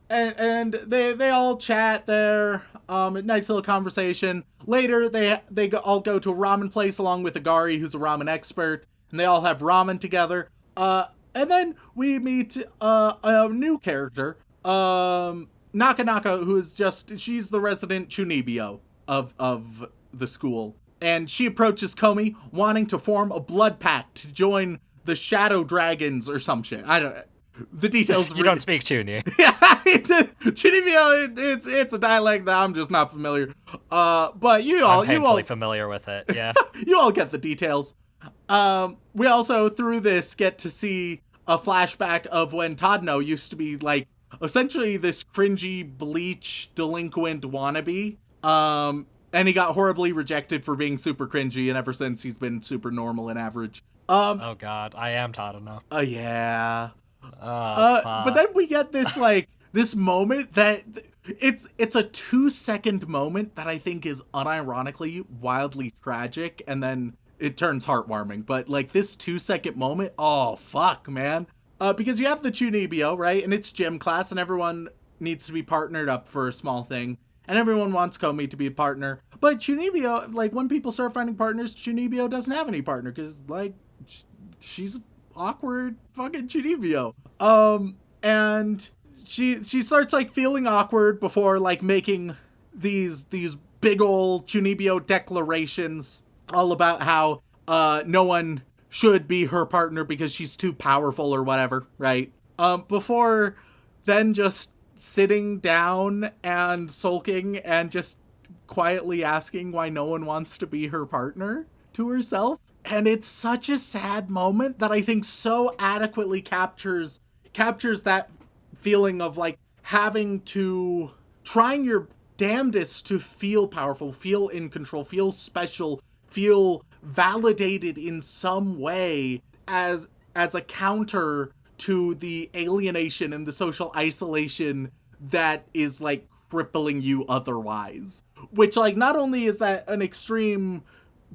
And they all chat there. Nice little conversation. Later, they all go to a ramen place along with Agari, who's a ramen expert, and they all have ramen together. And then we meet a new character, Naka, who is she's the resident Chunibyo of the school. And she approaches Komi, wanting to form a blood pact to join the Shadow Dragons or some shit. I don't. The details. You don't speak Chuni. Yeah, Chunibyo. It's a dialect that I'm just not familiar. But I'm painfully familiar with it. Yeah. You all get the details. We also through this get to see a flashback of when Tadno used to be like essentially this cringy bleach delinquent wannabe. And he got horribly rejected for being super cringy, and ever since he's been super normal and average. Oh god, I am Tadano. Yeah. But then we get this like this moment that it's a 2-second moment that I think is unironically wildly tragic, and then it turns heartwarming. But like this 2-second moment, oh fuck, man. Because you have the Chunibyo, right? And it's gym class, and everyone needs to be partnered up for a small thing. And everyone wants Komi to be a partner. But Chunibyo, like, when people start finding partners, Chunibyo doesn't have any partner. Because, like, she's awkward fucking Chunibyo. And she starts, like, feeling awkward before, like, making these big old Chunibyo declarations all about how no one should be her partner because she's too powerful or whatever, right? Before then just sitting down and sulking and just quietly asking why no one wants to be her partner to herself. And it's such a sad moment that I think so adequately captures that feeling of like trying your damnedest to feel powerful, feel in control, feel special, feel validated in some way as a counter to the alienation and the social isolation that is like crippling you otherwise. Which like not only is that an extreme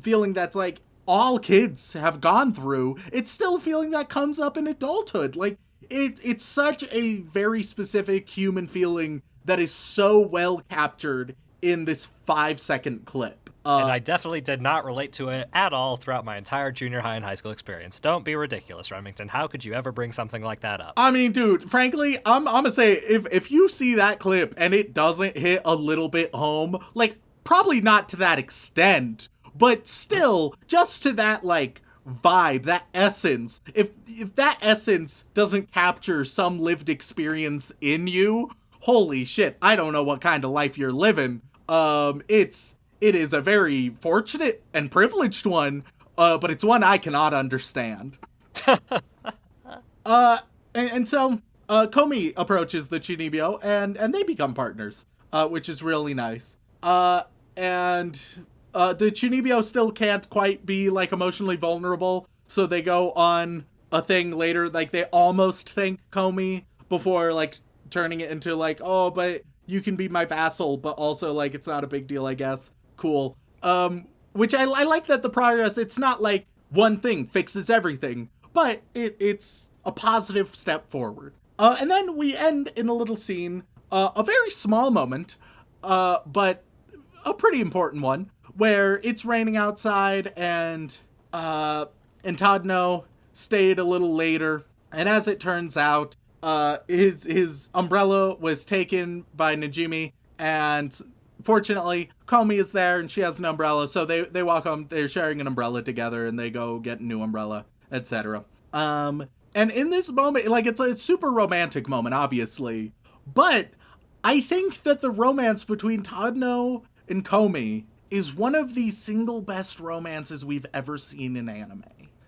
feeling that's like all kids have gone through, it's still a feeling that comes up in adulthood. Like it's such a very specific human feeling that is so well captured in this 5-second clip. And I definitely did not relate to it at all throughout my entire junior high and high school experience. Don't be ridiculous, Remington. How could you ever bring something like that up? I mean, dude, frankly, I'm gonna say, if you see that clip and it doesn't hit a little bit home, like, probably not to that extent, but still, just to that, like, vibe, that essence, if that essence doesn't capture some lived experience in you, holy shit, I don't know what kind of life you're living. It is a very fortunate and privileged one, but it's one I cannot understand. And so Komi approaches the Chunibyo, and they become partners, which is really nice. And the Chunibyo still can't quite be, like, emotionally vulnerable, so they go on a thing later, like, they almost thank Komi before, like, turning it into, like, oh, but you can be my vassal, but also, like, it's not a big deal, I guess. Cool. Which I like that the progress, it's not like one thing fixes everything, but it's a positive step forward. And then we end in a little scene, a very small moment, but a pretty important one, where it's raining outside and Tadno stayed a little later, and as it turns out, his umbrella was taken by Najimi, and fortunately, Komi is there and she has an umbrella, so they walk home, they're sharing an umbrella together, and they go get a new umbrella, etc. And in this moment, like, it's a super romantic moment, obviously, but I think that the romance between Tadno and Komi is one of the single best romances we've ever seen in anime.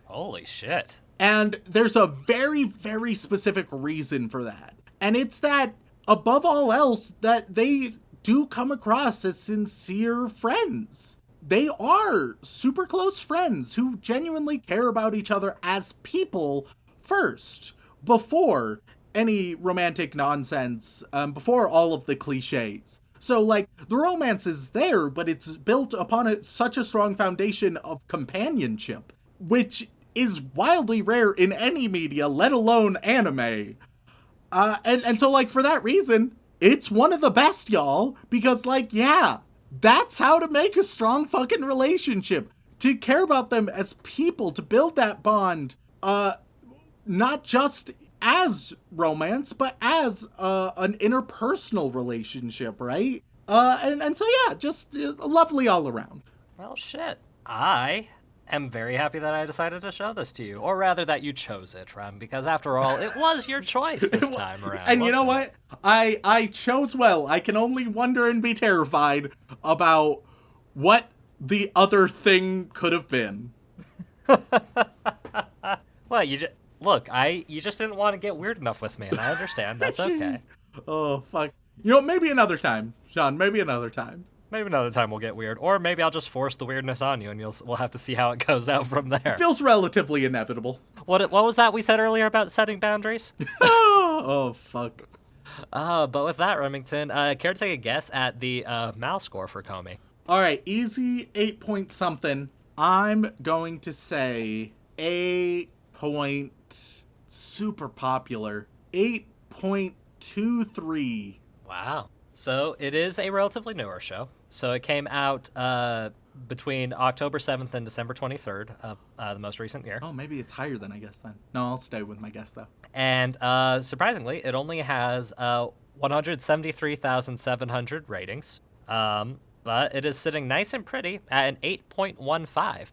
Holy shit. And there's a very, very specific reason for that. And it's that, above all else, that they do come across as sincere friends. They are super close friends who genuinely care about each other as people first, before any romantic nonsense, before all of the cliches. So, like, the romance is there, but it's built upon such a strong foundation of companionship, which is wildly rare in any media, let alone anime. And so, like, for that reason, it's one of the best, y'all, because, like, yeah, that's how to make a strong fucking relationship. To care about them as people, to build that bond, not just as romance, but as an interpersonal relationship, right? And so, yeah, just lovely all around. Well, shit. I am very happy that I decided to show this to you. Or rather, that you chose it, Rem, because after all, it was your choice this time around. And you know what? I chose well. I can only wonder and be terrified about what the other thing could have been. Well, you just didn't want to get weird enough with me, and I understand. That's okay. Oh, fuck. You know, maybe another time, Shaun. Maybe another time. Maybe another time we'll get weird. Or maybe I'll just force the weirdness on you, and we'll have to see how it goes out from there. Feels relatively inevitable. What was that we said earlier about setting boundaries? Oh, fuck. But with that, Remington, care to take a guess at the Mal score for Komi? All right, easy 8 point something. I'm going to say 8 point super popular. 8.23. Wow. So it is a relatively newer show. So it came out between October 7th and December 23rd of the most recent year. Oh, maybe it's higher than I guess then. No, I'll stay with my guess though. And surprisingly, it only has 173,700 ratings. But it is sitting nice and pretty at an 8.15.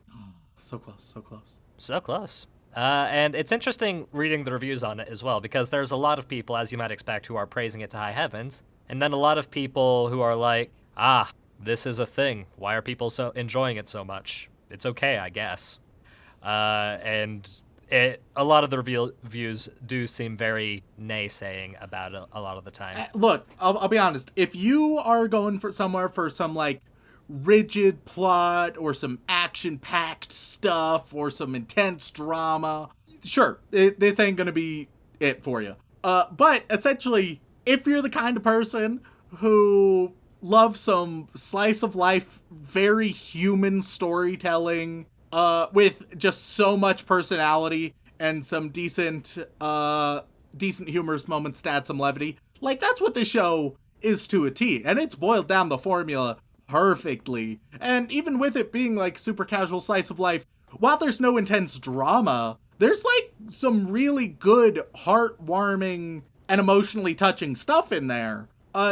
So close, so close. So close. And it's interesting reading the reviews on it as well, because there's a lot of people, as you might expect, who are praising it to high heavens. And then a lot of people who are like, this is a thing. Why are people so enjoying it so much? It's okay, I guess. And a lot of the reviews do seem very naysaying about it a lot of the time. Look, I'll be honest. If you are going for somewhere for some, like, rigid plot or some action-packed stuff or some intense drama, sure, this ain't gonna be it for you. But essentially, if you're the kind of person who loves some slice-of-life, very human storytelling, with just so much personality and some decent humorous moments to add some levity, like, that's what this show is to a T. And it's boiled down the formula perfectly. And even with it being, like, super casual slice of life, while there's no intense drama, there's, like, some really good, heartwarming, and emotionally touching stuff in there.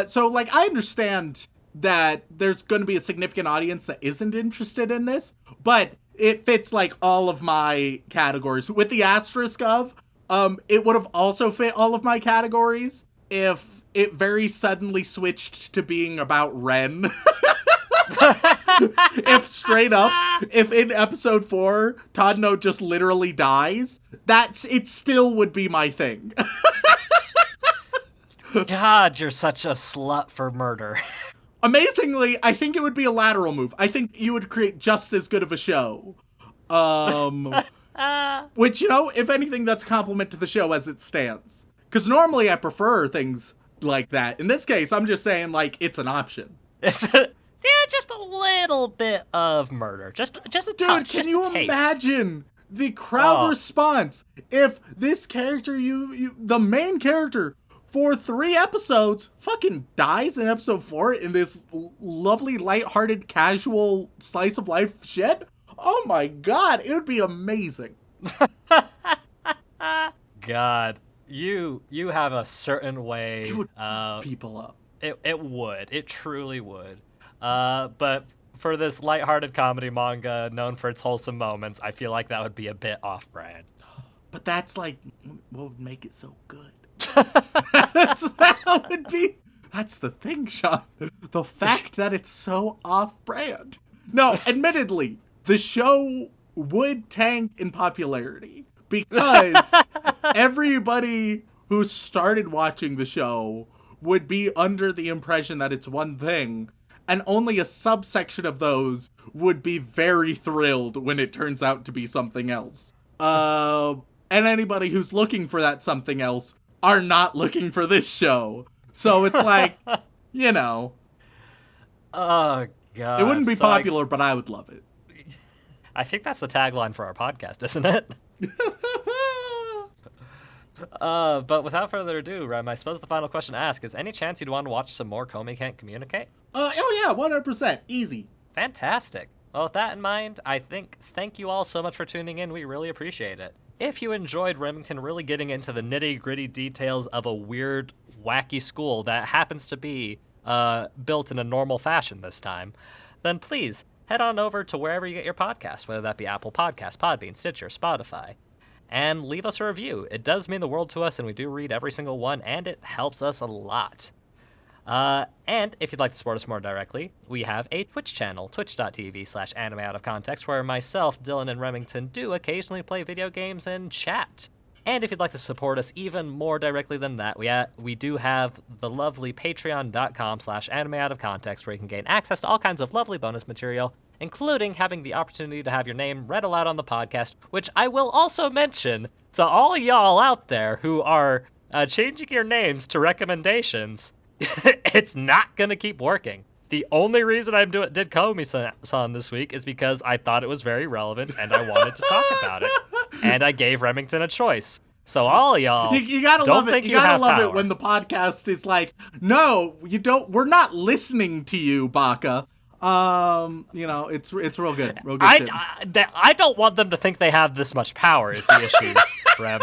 So, like, I understand that there's going to be a significant audience that isn't interested in this, but it fits, like, all of my categories. With the asterisk of, it would have also fit all of my categories if it very suddenly switched to being about Ren. if in episode 4, Tadno just literally dies, it still would be my thing. God, you're such a slut for murder. Amazingly, I think it would be a lateral move. I think you would create just as good of a show. Which, you know, if anything, that's a compliment to the show as it stands. Because normally I prefer things like that. In this case, I'm just saying, like, it's an option. Just a little bit of murder. Just a touch. Dude, can you imagine the crowd response if this character, the main character, for 3 episodes, fucking dies in episode 4 in this lovely, lighthearted, casual slice of life shit? Oh my god, it would be amazing. God, you have a certain way. It would people up. It would. It truly would. But for this lighthearted comedy manga known for its wholesome moments, I feel like that would be a bit off-brand. But that's, like, what would make it so good. That's how it would be. That's the thing, Shaun. The fact that it's so off-brand. No, admittedly, the show would tank in popularity because everybody who started watching the show would be under the impression that it's one thing, and only a subsection of those would be very thrilled when it turns out to be something else. And anybody who's looking for that something else are not looking for this show. So it's like, you know. Oh, God. It wouldn't be popular, but I would love it. I think that's the tagline for our podcast, isn't it? But without further ado, Rem, I suppose the final question to ask is, any chance you'd want to watch some more Komi Can't Communicate? Oh yeah, 100%. Easy. Fantastic. Well, with that in mind, I think thank you all so much for tuning in. We really appreciate it. If you enjoyed Remington really getting into the nitty-gritty details of a weird, wacky school that happens to be built in a normal fashion this time, then please head on over to wherever you get your podcasts, whether that be Apple Podcasts, Podbean, Stitcher, Spotify, and leave us a review. It does mean the world to us, and we do read every single one, and it helps us a lot. And if you'd like to support us more directly, we have a Twitch channel, twitch.tv/animeoutofcontext, where myself, Dylan, and Remington do occasionally play video games and chat. And if you'd like to support us even more directly than that, we do have the lovely patreon.com/animeoutofcontext, where you can gain access to all kinds of lovely bonus material, including having the opportunity to have your name read aloud on the podcast, which I will also mention to all y'all out there who are changing your names to recommendations. It's not going to keep working. The only reason I did Komi-san this week is because I thought it was very relevant and I wanted to talk about it. And I gave Remington a choice. So all y'all, you gotta don't love think it. you gotta have love power. it when the podcast is like, no, you don't. We're not listening to you, Baka. It's real good. Real good shit. I don't want them to think they have this much power is the issue, Rem.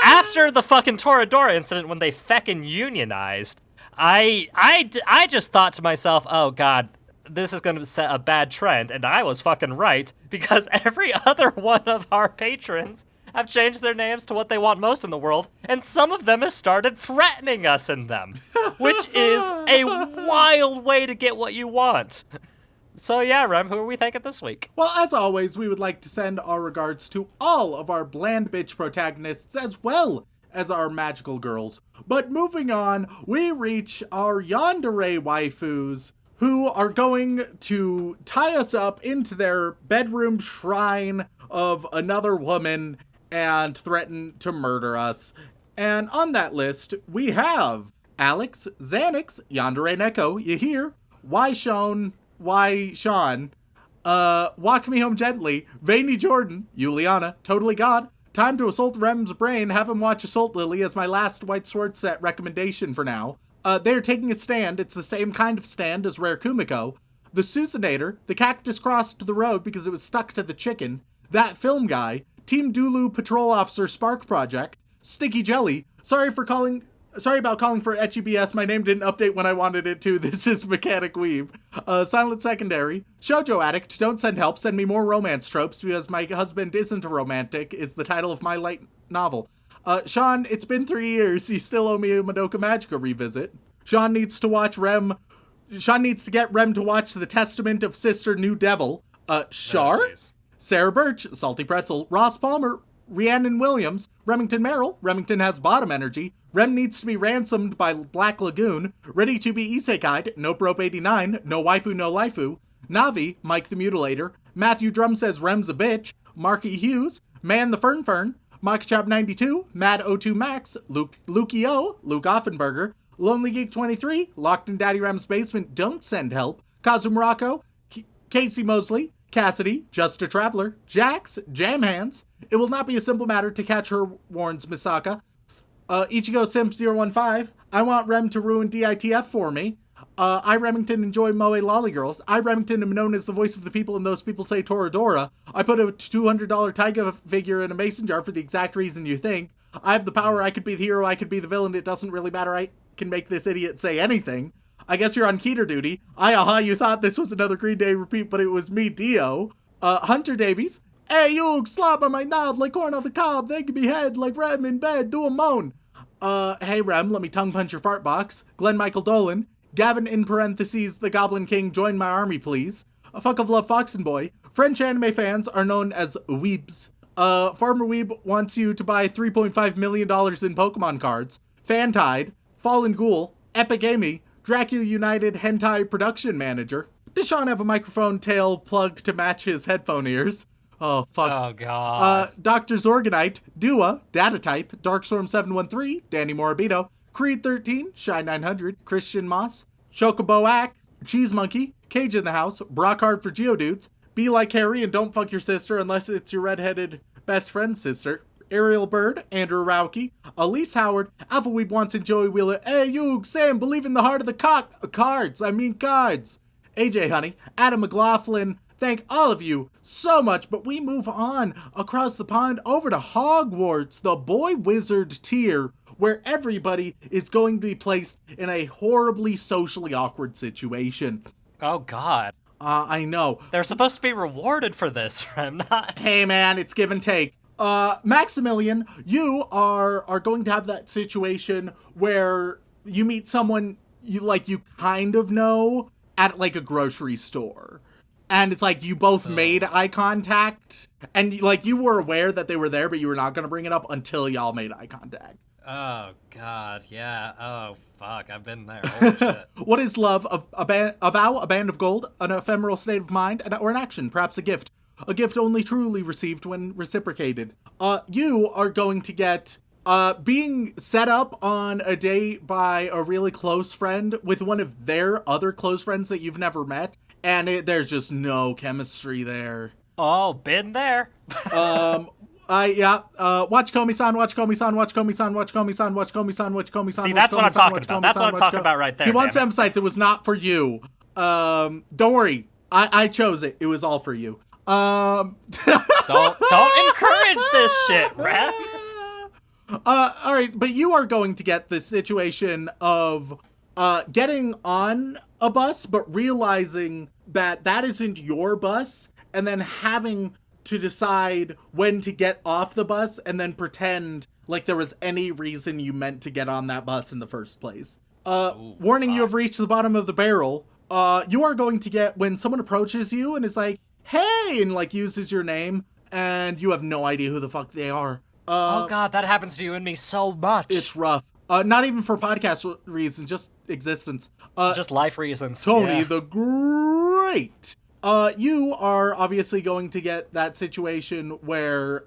After the fucking Toradora incident when they feckin' unionized, I just thought to myself, oh God, this is going to set a bad trend, and I was fucking right, because every other one of our patrons have changed their names to what they want most in the world, and some of them have started threatening us in them, which is a wild way to get what you want. So yeah, Rem, who are we thanking this week? Well, as always, we would like to send our regards to all of our bland bitch protagonists, as well as our magical girls. But moving on, we reach our yandere waifus, who are going to tie us up into their bedroom shrine of another woman and threaten to murder us. And on that list, we have Alex, Xanax, Yandere Neko, you hear? Why Shaun? Walk Me Home Gently, Veiny Jordan, Juliana, Totally God, Time to Assault Rem's Brain, have him watch Assault Lily as my last White Sword set recommendation for now. They're taking a stand. It's the same kind of stand as Rare Kumiko. The Susanator, the cactus crossed the road because it was stuck to the chicken. That Film Guy, Team Dulu Patrol Officer Spark Project, Sticky Jelly, sorry about calling for Etchy BS, my name didn't update when I wanted it to, this is Mechanic Weave. Silent Secondary, Shoujo Addict, don't send help, send me more romance tropes because my husband isn't a romantic, is the title of my light novel. Shaun, it's been 3 years, you still owe me a Madoka Magica revisit. Shaun needs to get Rem to watch The Testament of Sister New Devil. Shar? Oh, Sarah Birch, Salty Pretzel, Ross Palmer, Rhiannon Williams, Remington Merrill, Remington has bottom energy, Rem needs to be ransomed by Black Lagoon, Ready to be Isekai'd, Nope Rope 89, No Waifu No Laifu, Navi, Mike the Mutilator, Matthew Drum says Rem's a bitch, Marky Hughes, Man the Fern, Mike Chop 92, Mad O2 Max, Lukey O, Luke Offenberger, Lonely Geek 23, Locked in Daddy Rem's Basement, Don't Send Help, Kazu Morocco, Casey Mosley, Cassidy, Just a Traveler, Jax, Jam Hands, It Will Not Be a Simple Matter to Catch Her, warns Misaka, Ichigo Simp 015, I Want Rem to Ruin DITF for Me, I Remington enjoy Moe Lolly Girls, I Remington am known as the voice of the people and those people say Toradora, I put a $200 Taiga figure in a mason jar for the exact reason you think, I have the power, I could be the hero, I could be the villain, it doesn't really matter, I can make this idiot say anything. I guess you're on Keter duty. You thought this was another Green Day repeat, but it was me, Dio. Hunter Davies. Hey, you, slob on my knob like corn on the cob. They can be head like Rem in bed. Do a moan. Hey, Rem, let me tongue punch your fart box. Glenn Michael Dolan. Gavin in parentheses, the Goblin King, join my army, please. A fuck of love Foxen Boy. French anime fans are known as weebs. Farmer Weeb wants you to buy $3.5 million in Pokemon cards. Fantide, Fallen Ghoul, Epigamy, Dracula United Hentai Production Manager. Does Shaun have a microphone tail plug to match his headphone ears? Oh, fuck. Oh, God. Dr. Zorgonite, Dua, Datatype, Darkstorm713, Danny Morabito, Creed 13, Shy 900, Christian Moss, Chocoboac, Cheese Monkey, Cage in the House, Brockhard for Geodudes, Be Like Harry and Don't Fuck Your Sister Unless It's Your Redheaded Best Friend's Sister, Ariel Bird, Andrew Rauke, Elise Howard, Alpha Weeb Wants and Joey Wheeler, Hey Yoog, Sam, Believe in the Heart of the Cards, AJ Honey, Adam McLaughlin, thank all of you so much, but we move on across the pond over to Hogwarts, the boy wizard tier, where everybody is going to be placed in a horribly socially awkward situation. Oh, God. I know. They're supposed to be rewarded for this, I'm not. Hey, man, it's give and take. Maximilian, you are going to have that situation where you meet someone you kind of know at, like, a grocery store. And it's like you both made eye contact, and, like, you were aware that they were there, but you were not going to bring it up until y'all made eye contact. Oh, God, yeah. Oh, fuck, I've been there. Holy shit. What is love? A vow, a band of gold, an ephemeral state of mind, or an action, perhaps a gift. A gift only truly received when reciprocated. You are going to get being set up on a date by a really close friend with one of their other close friends that you've never met, and there's just no chemistry there. Oh, been there. Watch Komi-san, watch Komi-san, watch Komi-san, watch Komi-san, watch Komi-san, watch Komi-san. See, that's what I'm talking about. That's what I'm talking about right there. He wants to emphasize it was not for you. Don't worry. I chose it. It was all for you. Don't encourage this shit, Rat. All right, but you are going to get the situation of getting on a bus, but realizing that isn't your bus, and then having to decide when to get off the bus and then pretend like there was any reason you meant to get on that bus in the first place. Warning, you have reached the bottom of the barrel. You are going to get when someone approaches you and is like, hey, and like uses your name, and you have no idea who the fuck they are. Oh, God, that happens to you and me so much. It's rough. Not even for podcast reasons, just existence. Just life reasons. Tony the Great. You are obviously going to get that situation where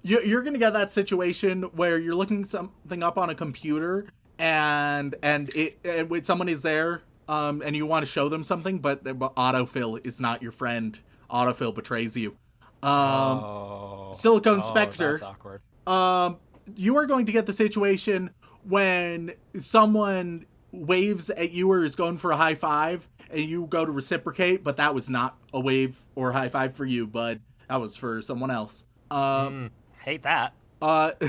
you're going to get that situation where you're looking something up on a computer and when someone is there and you want to show them something, but autofill is not your friend. Autofill betrays you. Silicone Spectre. That's awkward. You are going to get the situation when someone waves at you or is going for a high five and you go to reciprocate, but that was not a wave or high five for you, bud. That was for someone else. Hate that.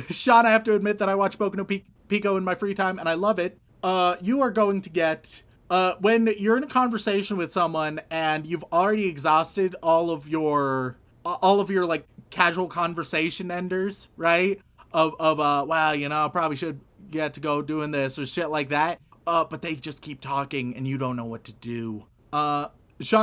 Shaun, I have to admit that I watch Boku no Pico in my free time and I love it. You are going to get when you're in a conversation with someone and you've already exhausted all of your like casual conversation enders, right? Wow, you know, I probably should get to go doing this or shit like that. But they just keep talking and you don't know what to do. Shaun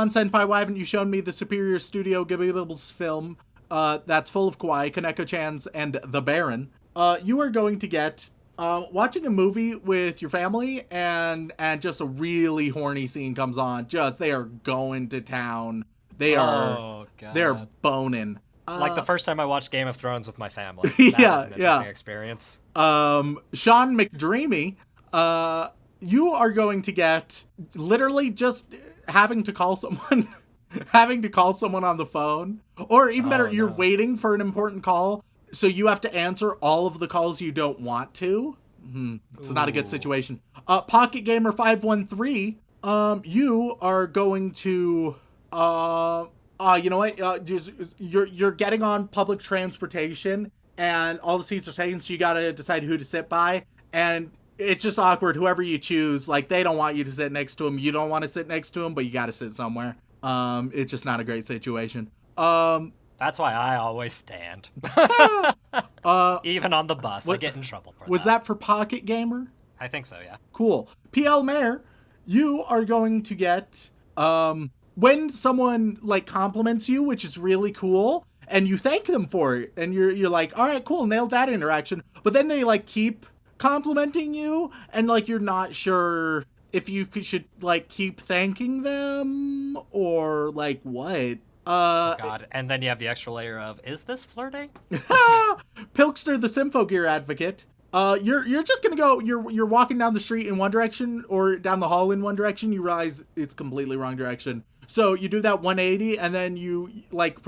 Senpai, why haven't you shown me the Superior Studio Ghibli film that's full of kawaii, Kaneko-chan's, and The Baron? You are going to get watching a movie with your family and just a really horny scene comes on. Just they are going to town. They're boning. Like the first time I watched Game of Thrones with my family. That was an interesting experience. Sean McDreamy, you are going to get literally just having to call someone on the phone, or even better, you're waiting for an important call, so you have to answer all of the calls you don't want to. It's not a good situation. Pocket Gamer 513, you are going to you know what? You're getting on public transportation, and all the seats are taken, so you gotta decide who to sit by, and it's just awkward. Whoever you choose, like they don't want you to sit next to them. You don't want to sit next to them, but you gotta sit somewhere. It's just not a great situation. That's why I always stand. Even on the bus, I get in trouble for that. Was that for Pocket Gamer? I think so, yeah. Cool. PL Mayor, you are going to get when someone like compliments you, which is really cool, and you thank them for it, and you're like, all right, cool, nailed that interaction. But then they like keep complimenting you, and like you're not sure if you should like keep thanking them or like what. God, and then you have the extra layer of, is this flirting? Pilkster, the Symphogear advocate. You're just gonna go. You're walking down the street in one direction or down the hall in one direction. You realize it's completely wrong direction. So you do that 180, and then you like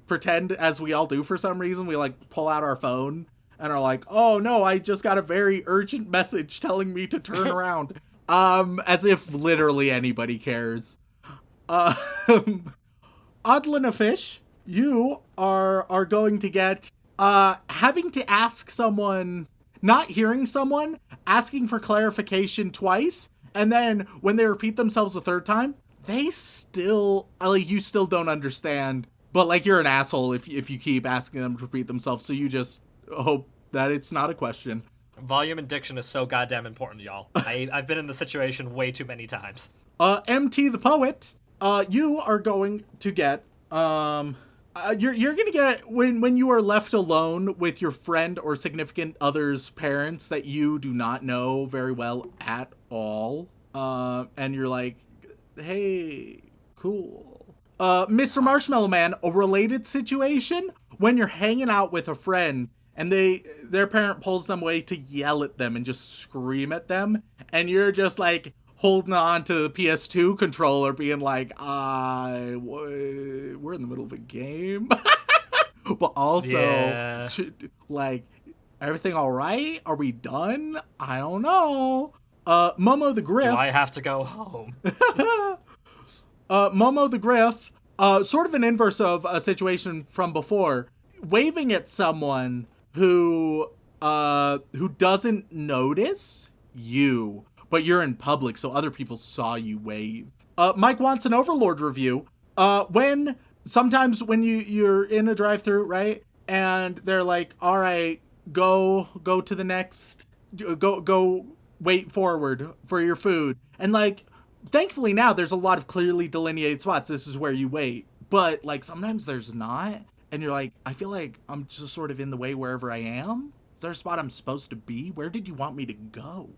pretend, as we all do for some reason. We like pull out our phone and are like, "Oh no, I just got a very urgent message telling me to turn around." As if literally anybody cares. Odlin Fish, you are going to get having to ask someone, not hearing someone, asking for clarification twice, and then when they repeat themselves a third time, they still, like, you still don't understand, but like you're an asshole if you keep asking them to repeat themselves, so you just hope that it's not a question. Volume and diction is so goddamn important, y'all. I've been in the situation way too many times. MT the Poet, you are going to get, you're gonna get, when you are left alone with your friend or significant other's parents that you do not know very well at all, and you're like, hey, cool. Mr. Marshmallow Man, a related situation, when you're hanging out with a friend and their parent pulls them away to yell at them and just scream at them, and you're just like holding on to the PS2 controller being like, we're in the middle of a game. But also, like, everything all right? Are we done? I don't know. Momo the Griff. Do I have to go home? Momo the Griff, sort of an inverse of a situation from before, waving at someone who doesn't notice you, but you're in public, so other people saw you wave. Mike wants an Overlord review. Sometimes when you're in a drive-thru, right, and they're like, all right, go to the next, go wait forward for your food, and like, thankfully now there's a lot of clearly delineated spots. This is where you wait, but like sometimes there's not, and you're like, I feel like I'm just sort of in the way wherever I am. Is there a spot I'm supposed to be? Where did you want me to go?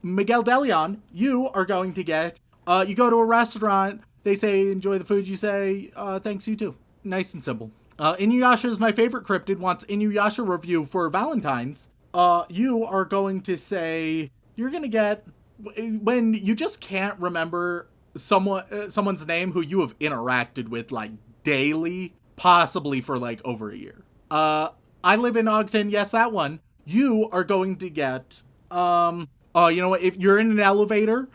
Miguel Deleon, you are going to get, you go to a restaurant, they say enjoy the food, you say thanks, you too. Nice and simple. Inuyasha is my favorite cryptid, wants Inuyasha review for Valentine's. You are going to say, you're gonna get, when you just can't remember someone's name who you have interacted with like daily, possibly for like over a year. I live in Ogden, yes, that one. You are going to get, you know what, if you're in an elevator,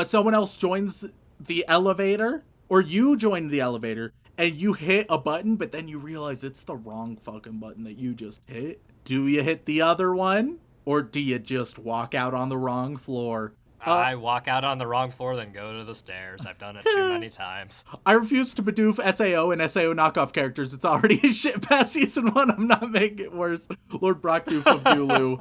someone else joins the elevator, or you join the elevator, and you hit a button, but then you realize it's the wrong fucking button that you just hit. Do you hit the other one, or do you just walk out on the wrong floor? I walk out on the wrong floor, then go to the stairs. I've done it too many times. I refuse to bedoof SAO and SAO knockoff characters. It's already a shit past season 1. I'm not making it worse. Lord Brockdoof of Dulu.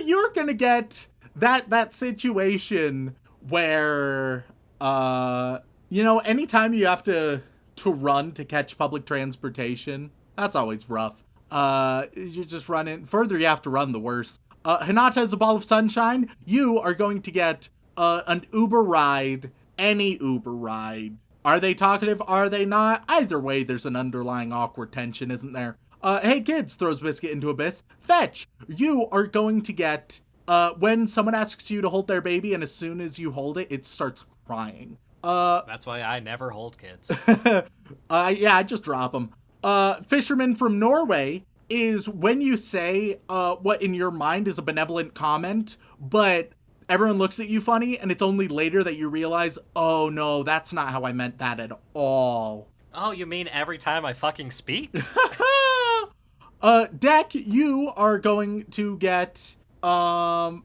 You're gonna get that situation where, you know, anytime you have to run to catch public transportation, that's always rough. You're just running. Further you have to run, the worse. Hinata is a ball of sunshine. You are going to get an Uber ride, any Uber ride. Are they talkative? Are they not? Either way, there's an underlying awkward tension, isn't there? Hey kids, throws biscuit into abyss. Fetch. You are going to get, when someone asks you to hold their baby, and as soon as you hold it, it starts crying. That's why I never hold kids. Yeah, I just drop them. Fisherman from Norway is when you say what in your mind is a benevolent comment, but everyone looks at you funny, and it's only later that you realize, oh no, that's not how I meant that at all. Oh, you mean every time I fucking speak? Deck, you are going to get suddenly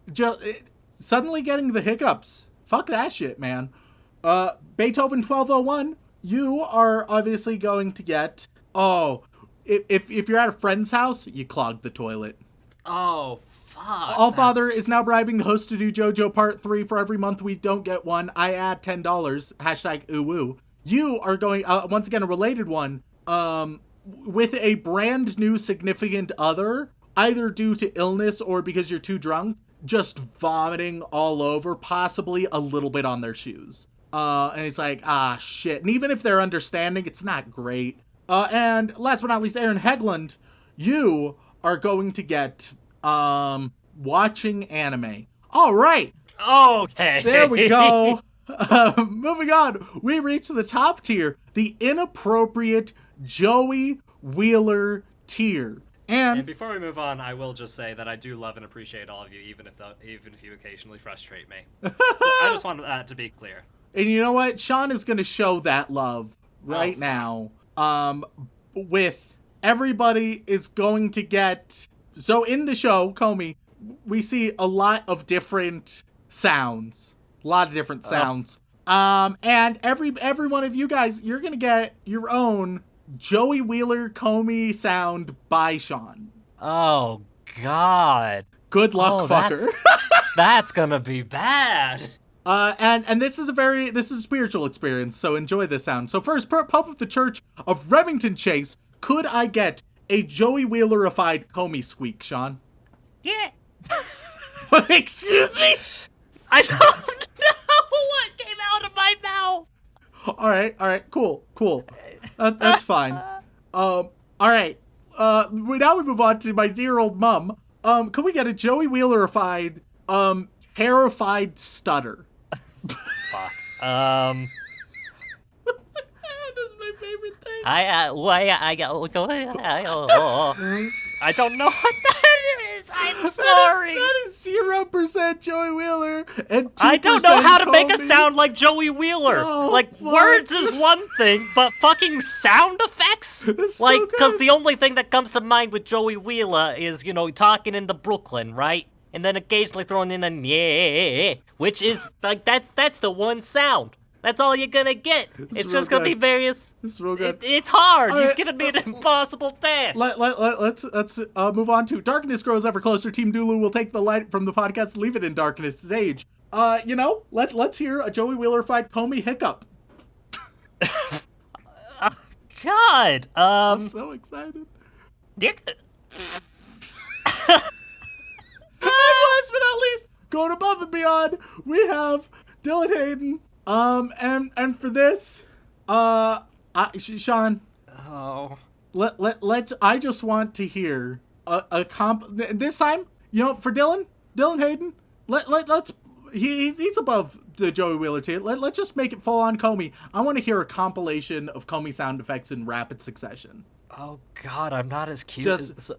getting the hiccups. Fuck that shit, man. Beethoven 1201, you are obviously going to get, if you're at a friend's house, you clog the toilet. Oh, fuck. Allfather is now bribing the host to do JoJo Part 3 for every month we don't get one. I add $10. Hashtag ooh. you are going, once again, a related one, with a brand new significant other, either due to illness or because you're too drunk, just vomiting all over, possibly a little bit on their shoes. And it's like, shit. And even if they're understanding, it's not great. And last but not least, Aaron Hegland, you are going to get, watching anime. All right. Okay. There we go. Moving on. We reach the top tier, the inappropriate Joey Wheeler tier. And before we move on, I will just say that I do love and appreciate all of you, even if you occasionally frustrate me. I just wanted that to be clear. And you know what? Shaun is going to show that love right now. With everybody is going to get... So in the show, Komi, we see a lot of different sounds. And every one of you guys, you're going to get your own Joey Wheeler Komi sound by Shaun. Oh, God. Good luck, fucker. That's gonna be bad. And this is a spiritual experience, so enjoy this sound. So first, Pope of the Church of Remington Chase, could I get a Joey Wheelerified Komi squeak, Shaun? Yeah. Excuse me? I don't know what came out of my mouth. All right, cool. That's fine. All right. Now we move on to my dear old mum. Can we get a Joey Wheelerified, terrified stutter? Fuck. That's my favorite thing. I don't know what that is. I'm sorry. That is 0% Joey Wheeler and 2% I don't know how to make a Komi. sound like Joey Wheeler. Oh, like, fuck. words is one thing, but fucking sound effects? It's so Like, because good. the only thing that comes to mind with Joey Wheeler is, talking in the Brooklyn, right? And then occasionally throwing in a yeah, which is, like, that's the one sound. That's all you're gonna get. It's just gonna be various... It's real good. It's hard. All You've right. given me an impossible task. Let's move on to Darkness Grows Ever Closer. Team Dulu will take the light from the podcast, leave it in darkness' age. Let's hear a Joey Wheeler-fied Komi hiccup. God. I'm so excited. Dick. And last but not least, going above and beyond, we have Dylan Hayden. And for this, Shaun. Oh. I just want to hear a this time, for Dylan Hayden, he's above the Joey Wheeler tier. Let's just make it full on Komi. I want to hear a compilation of Komi sound effects in rapid succession. Oh, God, I'm not as cute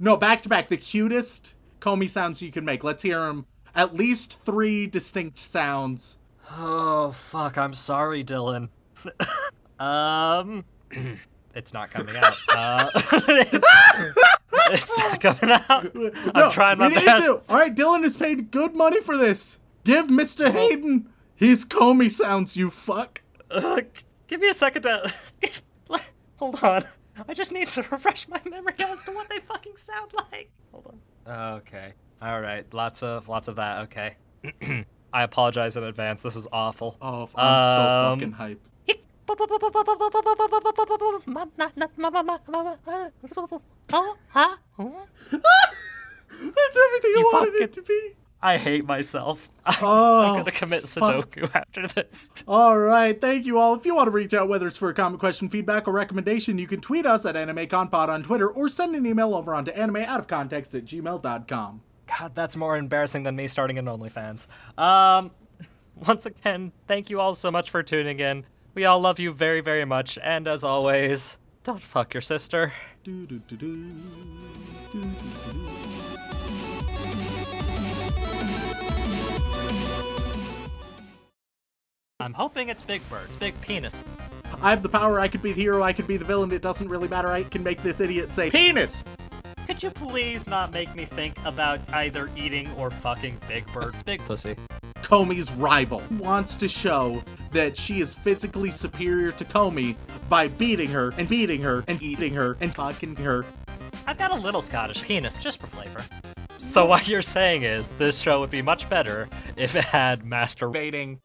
No, back to back, the cutest Komi sounds you can make. Let's hear them. At least 3 distinct sounds. Oh, fuck, I'm sorry, Dylan. It's not coming out. It's not coming out. I'm trying my best. All right, Dylan has paid good money for this. Give Mr. Hayden his Komi sounds, you fuck. Give me a second to... Hold on. I just need to refresh my memory as to what they fucking sound like. Hold on. Okay. All right. Lots of that. Okay. I apologize in advance. This is awful. Oh, I'm so fucking hype. That's everything I wanted it to be. I hate myself. I'm gonna commit Sudoku after this. All right, thank you all. If you want to reach out, whether it's for a comment, question, feedback, or recommendation, you can tweet us at AnimeConPod on Twitter or send an email over onto animeoutofcontext@gmail.com. God, that's more embarrassing than me starting an OnlyFans. Once again, thank you all so much for tuning in. We all love you very, very much, and as always, don't fuck your sister. I'm hoping it's Big Bird's big penis. I have the power. I could be the hero. I could be the villain. It doesn't really matter. I can make this idiot say penis. Could you please not make me think about either eating or fucking Big Bird's big pussy? Komi's rival wants to show that she is physically superior to Komi by beating her and beating her and eating her and fucking her. I've got a little Scottish penis just for flavor. So what you're saying is this show would be much better if it had masturbating